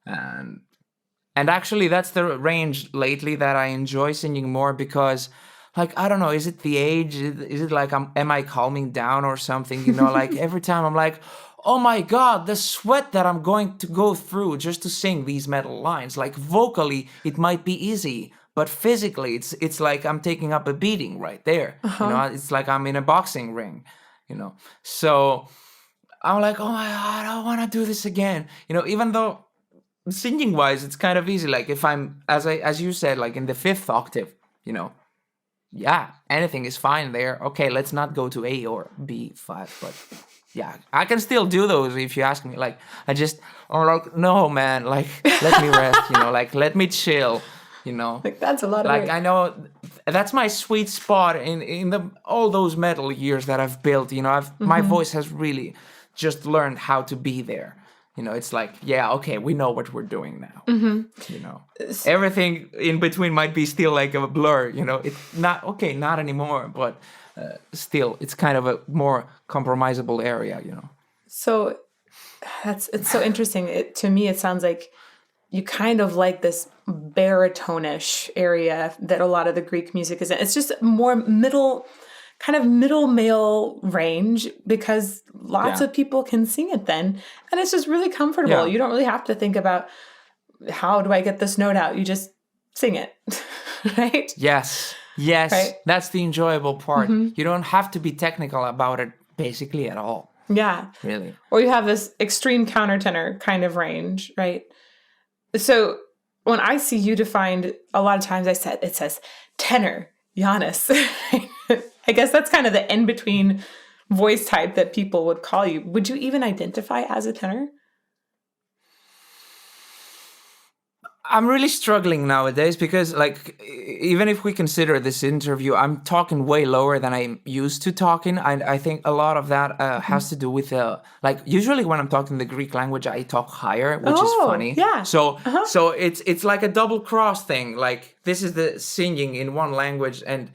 and actually that's the range lately that I enjoy singing more because, like, I don't know, is it the age? Is it like am I calming down or something? Like every time I'm like, oh my God, the sweat that I'm going to go through just to sing these metal lines. Like vocally, it might be easy, but physically, it's like I'm taking up a beating right there. It's like I'm in a boxing ring. So I'm like, oh my God, I want to do this again. Even though singing wise, it's kind of easy. Like if I'm, as you said, like in the fifth octave, anything is fine there. Okay, let's not go to A or B5, but yeah, I can still do those if you ask me. Like, I'm like, no, man, like, let me rest, like, let me chill, Like, that's a lot of like, work. I know that's my sweet spot in all those metal years that I've built, my voice has really just learned how to be there. It's like, okay, we know what we're doing now. Everything in between might be still like a blur, it's not anymore, but still, it's kind of a more compromisable area, So it's so interesting. To me, it sounds like you kind of like this baritone-ish area that a lot of the Greek music is in. It's just more middle male range because lots of people can sing it then. And it's just really comfortable. Yeah. You don't really have to think about how do I get this note out? You just sing it, right? Yes. Right? That's the enjoyable part. You don't have to be technical about it basically at all. Yeah. Really. Or you have this extreme countertenor kind of range, right? So when I see you defined, a lot of times it says tenor, Yannis. I guess that's kind of the in-between voice type that people would call you. Would you even identify as a tenor? I'm really struggling nowadays because, like, even if we consider this interview, I'm talking way lower than I'm used to talking. I think a lot of that has to do with, usually when I'm talking the Greek language, I talk higher, which is funny. Yeah. So it's like a double cross thing. Like, this is the singing in one language and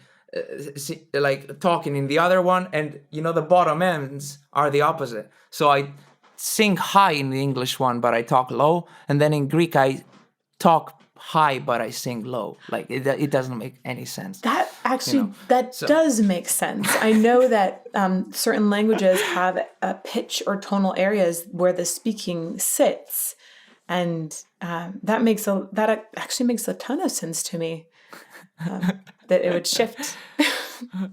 like talking in the other one, and the bottom ends are the opposite. So I sing high in the English one, but I talk low, and then in Greek I talk high but I sing low. Like it doesn't make any sense. That actually does make sense. I know that certain languages have a pitch or tonal areas where the speaking sits, and that actually makes a ton of sense to me. That it would shift.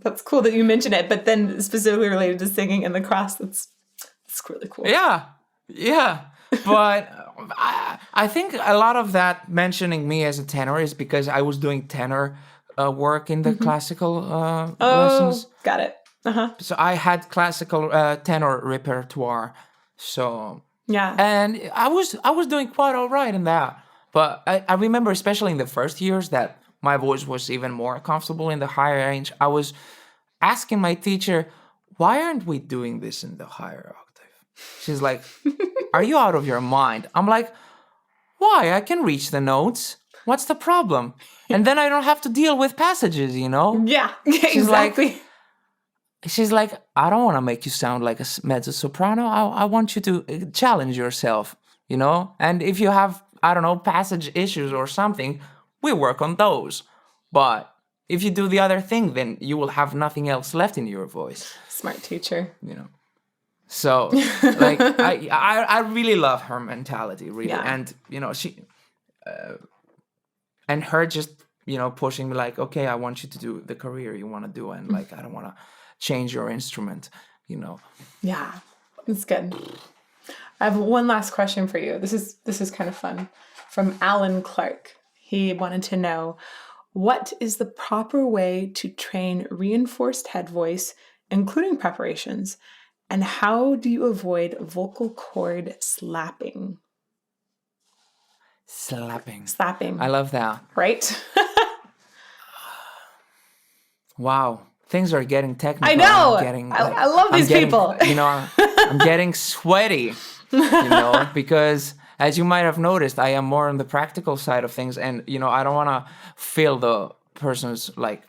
That's cool that you mention it, but then specifically related to singing and the cross, that's really cool. Yeah. But I think a lot of that mentioning me as a tenor is because I was doing tenor work in the classical lessons. Got it. So I had classical tenor repertoire. So yeah, and I was doing quite all right in that. But I remember, especially in the first years, that my voice was even more comfortable in the higher range. I was asking my teacher, why aren't we doing this in the higher octave? She's like, are you out of your mind? I'm like, why? I can reach the notes. What's the problem? And then I don't have to deal with passages, you know? Yeah, exactly. She's like, I don't want to make you sound like a mezzo-soprano. I want you to challenge yourself, you know? And if you have, I don't know, passage issues or something, we work on those. But if you do the other thing, then you will have nothing else left in your voice. Smart teacher. You know? So, like, I really love her mentality, really. Yeah. And, you know, she... and her just, you know, pushing me like, okay, I want you to do the career you want to do. And, like, I don't want to change your instrument, you know. Yeah, it's good. I have one last question for you. This is kind of fun. From Alan Clark. He wanted to know, what is the proper way to train reinforced head voice, including preparations, and how do you avoid vocal cord slapping? Slapping. I love that. Right? Wow. Things are getting technical. I know. I love these people. You know, I'm getting sweaty, you know, because as you might have noticed, I am more on the practical side of things. And, you know, I don't want to feel the person's, like,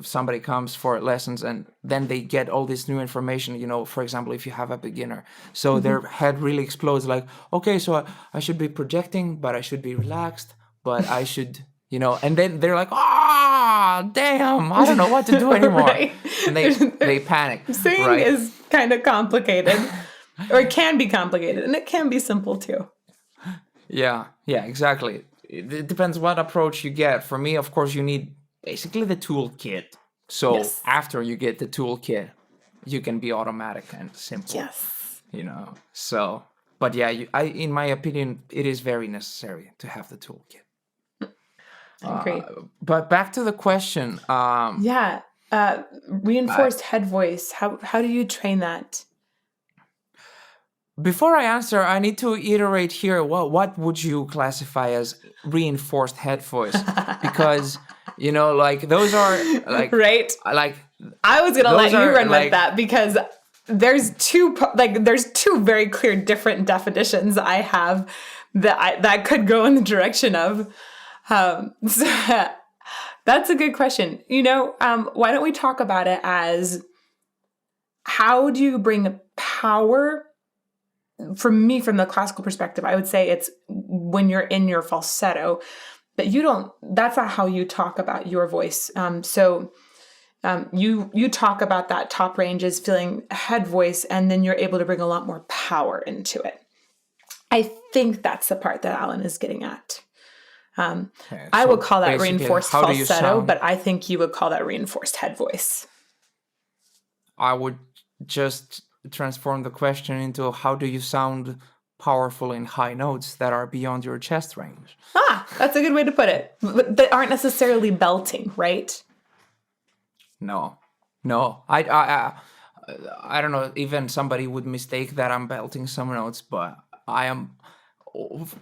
somebody comes for lessons and then they get all this new information, you know, for example, if you have a beginner. So their head really explodes like, okay, so I should be projecting, but I should be relaxed, but I should, you know, and then they're like, damn, I don't know what to do anymore. Right. And they panic. Singing right? is kind of complicated, or it can be complicated, and it can be simple too. Yeah, exactly. It depends what approach you get. For me, of course, you need basically the toolkit. So yes. After you get the toolkit, you can be automatic and simple. Yes. You know, so, but yeah, in my opinion, it is very necessary to have the toolkit. Great. But back to the question. Reinforced head voice. How do you train that? Before I answer, I need to iterate here. What would you classify as reinforced head voice? Because, you know, like those are like right. Like I was gonna let you run with that because there's two very clear different definitions I have that could go in the direction of. So that's a good question. You know, why don't we talk about it as how do you bring power? For me, from the classical perspective, I would say it's when you're in your falsetto, but that's not how you talk about your voice. So you talk about that top range as feeling head voice, and then you're able to bring a lot more power into it. I think that's the part that Alan is getting at. I would call that reinforced falsetto, but I think you would call that reinforced head voice. I would just transform the question into how do you sound powerful in high notes that are beyond your chest range? That's a good way to put it. But that aren't necessarily belting, right? No. I don't know. Even somebody would mistake that I'm belting some notes, but I am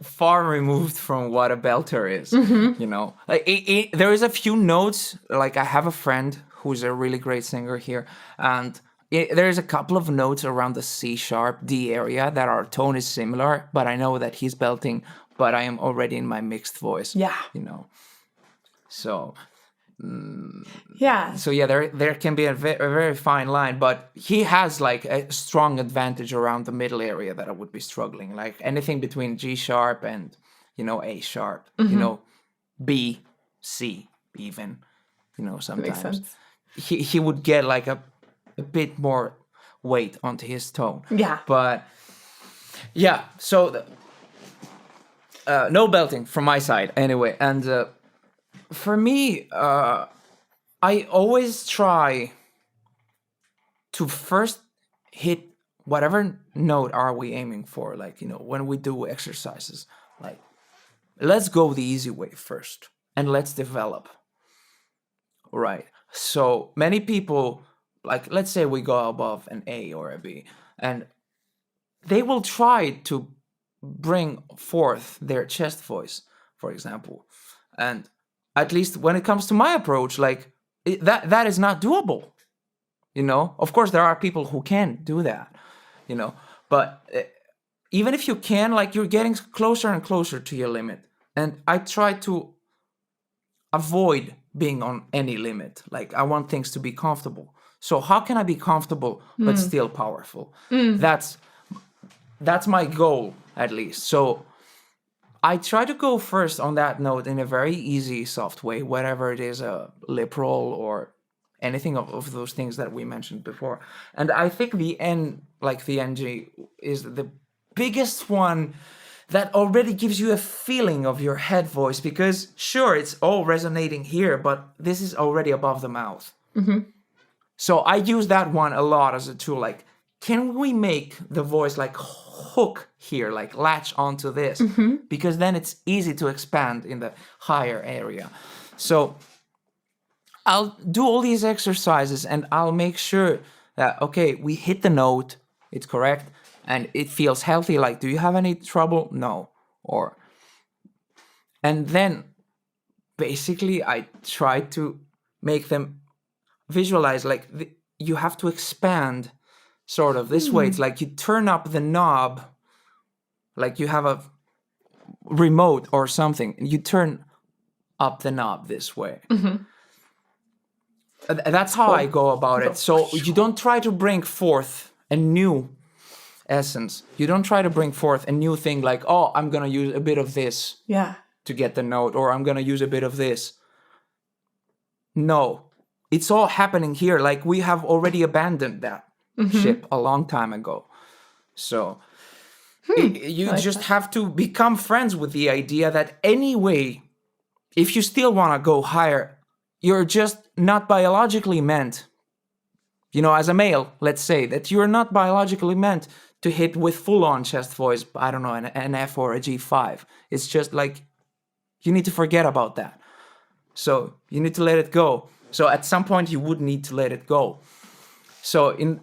far removed from what a belter is. You know, like there is a few notes. Like I have a friend who's a really great singer here, and there's a couple of notes around the C sharp, D area that our tone is similar, but I know that he's belting, but I am already in my mixed voice. Yeah. You know, so. Yeah. So yeah, there can be a very fine line, but he has like a strong advantage around the middle area that I would be struggling. Like anything between G sharp and, you know, A sharp, you know, B, C even, you know, sometimes. Makes sense. He would get like a bit more weight onto his tone. Yeah. But yeah, so no belting from my side anyway. And for me, I always try to first hit whatever note are we aiming for. Like, you know, when we do exercises, like, let's go the easy way first and let's develop. Right. So many people, like, let's say we go above an A or a B, and they will try to bring forth their chest voice, for example. And at least when it comes to my approach, like, that is not doable. You know, of course, there are people who can't do that, you know, but even if you can, like, you're getting closer and closer to your limit. And I try to avoid being on any limit. Like, I want things to be comfortable. So how can I be comfortable but still powerful? That's my goal, at least. So I try to go first on that note in a very easy, soft way, whatever it is, a lip roll or anything of those things that we mentioned before. And I think the NG is the biggest one that already gives you a feeling of your head voice, because sure, it's all resonating here, but this is already above the mouth. So I use that one a lot as a tool. Like, can we make the voice like hook here, like latch onto this? Because then it's easy to expand in the higher area. So I'll do all these exercises and I'll make sure that, okay, we hit the note, it's correct, and it feels healthy. Like, do you have any trouble? No. And then basically I try to make them visualize, like, you have to expand sort of this way. It's like you turn up the knob, like you have a remote or something, and you turn up the knob this way. That's how I go about it. So you don't try to bring forth a new essence. You don't try to bring forth a new thing like, oh, I'm going to use a bit of this to get the note, or I'm going to use a bit of this. No, it's all happening here. Like, we have already abandoned that ship a long time ago. So you just have to become friends with the idea that anyway, if you still want to go higher, you're just not biologically meant, you know, as a male, let's say, that you're not biologically meant to hit with full-on chest voice, I don't know, an F or a G5. It's just like, you need to forget about that. So you need to let it go. So at some point you would need to let it go. So in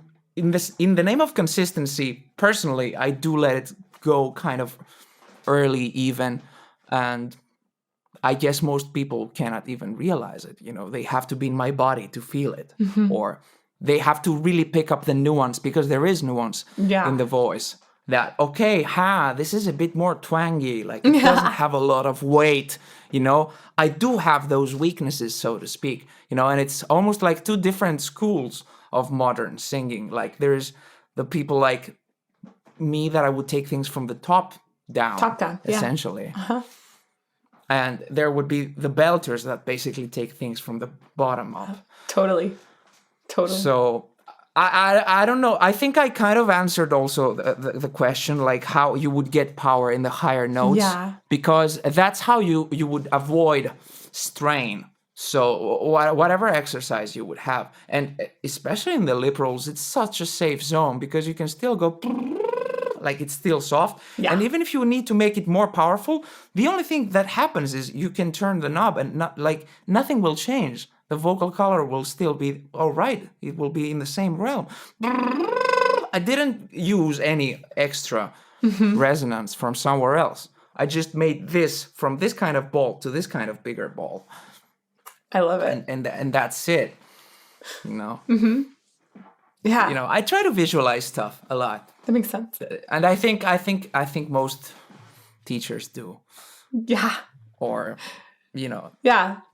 the name of consistency, personally, I do let it go kind of early even, and I guess most people cannot even realize it. You know, they have to be in my body to feel it, or they have to really pick up the nuance, because there is nuance in the voice. That, okay, this is a bit more twangy, like it doesn't have a lot of weight, you know. I do have those weaknesses, so to speak, you know, and it's almost like two different schools of modern singing. Like, there's the people like me that I would take things from the top down, essentially. And there would be the belters that basically take things from the bottom up. Totally. So I don't know. I think I kind of answered also the question, like how you would get power in the higher notes. Yeah. Because that's how you would avoid strain. So whatever exercise you would have, and especially in the lip rolls, it's such a safe zone because you can still go like it's still soft. Yeah. And even if you need to make it more powerful, the only thing that happens is you can turn the knob and nothing will change. The vocal color will still be all right. It will be in the same realm. I didn't use any extra resonance from somewhere else. I just made this from this kind of ball to this kind of bigger ball. I love it. And that's it. You know? Yeah. You know, I try to visualize stuff a lot. That makes sense. And I think most teachers do. Yeah. Or, you know,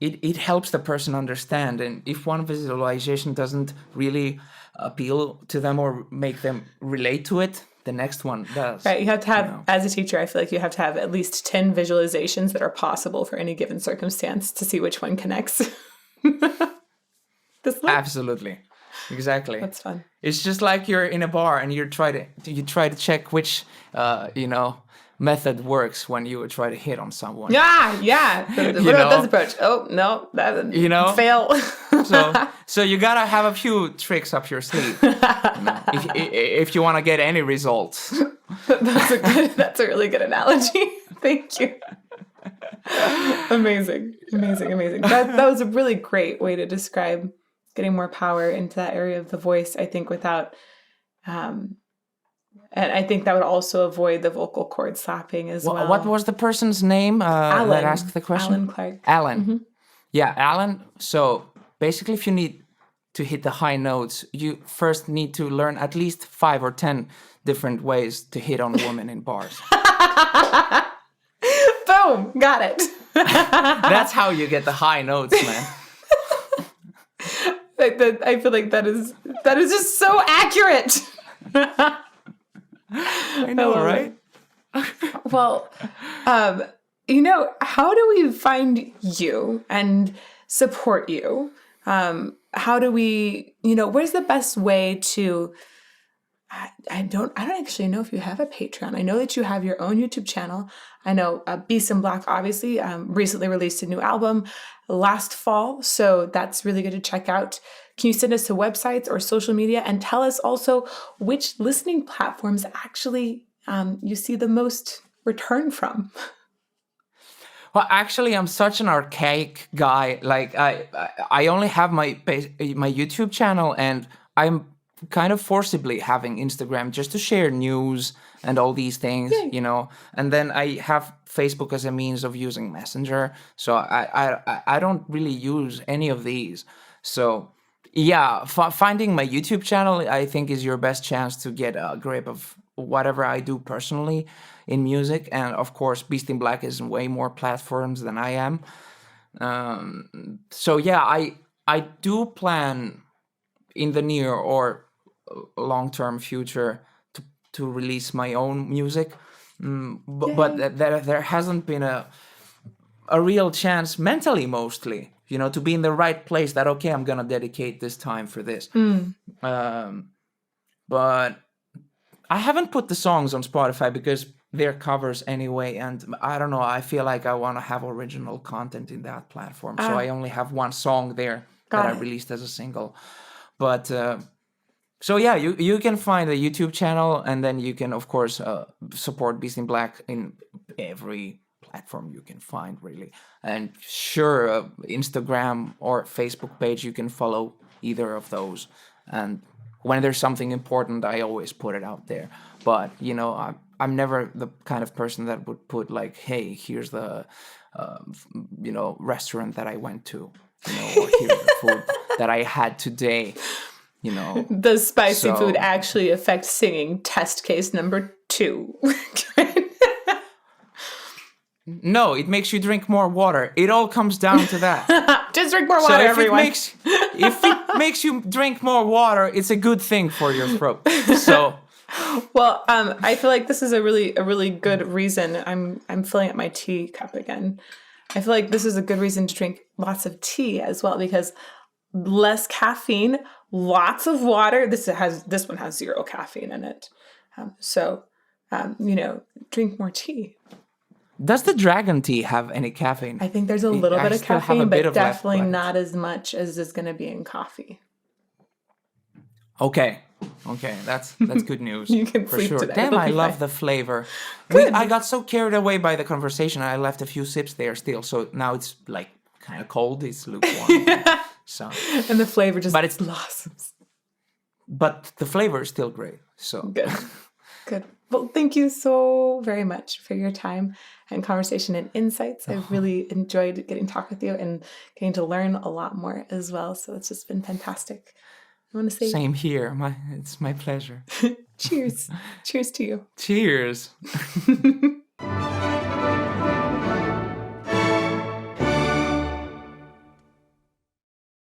it helps the person understand. And if one visualization doesn't really appeal to them or make them relate to it, the next one does. Right. You have to have, as a teacher, I feel like you have to have at least 10 visualizations that are possible for any given circumstance to see which one connects. Absolutely. Exactly. That's fun. It's just like you're in a bar and you try to check which method works when you try to hit on someone. Yeah. What about this approach? Oh no, that fail. so you gotta have a few tricks up your sleeve, if you want to get any results. That's a really good analogy. Thank you. Amazing. That was a really great way to describe getting more power into that area of the voice, I think, without, and I think that would also avoid the vocal cord slapping as well. What was the person's name that asked the question? Alan Clark. Alan. Yeah, Alan. So basically, if you need to hit the high notes, you first need to learn at least 5 or 10 different ways to hit on women in bars. Boom, got it. That's how you get the high notes, man. I feel like that is just so accurate. I know, right? Well, how do we find you and support you? How do we, where's the best way to, I don't actually know if you have a Patreon. I know that you have your own YouTube channel. I know Beast in Black obviously recently released a new album last fall, so that's really good to check out. Can you send us to websites or social media and tell us also which listening platforms actually you see the most return from? Well, actually, I'm such an archaic guy. Like I only have my YouTube channel, and I'm kind of forcibly having Instagram just to share news and all these things, And then I have Facebook as a means of using Messenger. So I don't really use any of these. So yeah, finding my YouTube channel, I think, is your best chance to get a grip of whatever I do personally in music. And of course, Beast in Black is in way more platforms than I am. So yeah, I do plan in the near or long-term future to release my own music, but there hasn't been a real chance mentally, mostly, to be in the right place that, okay, I'm gonna dedicate this time for this. But I haven't put the songs on Spotify because they're covers anyway, and I don't know, I feel like I want to have original content in that platform, so I only have one song there that I released as a single. But so yeah, you can find the YouTube channel, and then you can, of course, support Beast in Black in every platform you can find, really. And sure, Instagram or Facebook page, you can follow either of those. And when there's something important, I always put it out there. But, I'm never the kind of person that would put like, hey, here's the, restaurant that I went to, or here's the food that I had today. The spicy food actually affects singing. Test case number 2. No, it makes you drink more water. It all comes down to that. Just drink more water, everyone. If it makes you drink more water, it's a good thing for your throat. So, well, I feel like this is a really good reason. I'm filling up my tea cup again. I feel like this is a good reason to drink lots of tea as well, because less caffeine, lots of water. This one has 0 caffeine in it. Drink more tea. Does the dragon tea have any caffeine? I think there's a little bit of caffeine, but definitely not as much as is going to be in coffee. Okay, that's good news. You can for sleep sure. today. Damn, I love the flavor. I got so carried away by the conversation, I left a few sips there still. So now it's like kind of cold. It's lukewarm. So and the flavor just blossoms. But the flavor is still great. So good. Well, thank you so very much for your time and conversation and insights. I've really enjoyed getting to talk with you and getting to learn a lot more as well. So it's just been fantastic. I want to say same here. It's my pleasure. Cheers. Cheers to you. Cheers.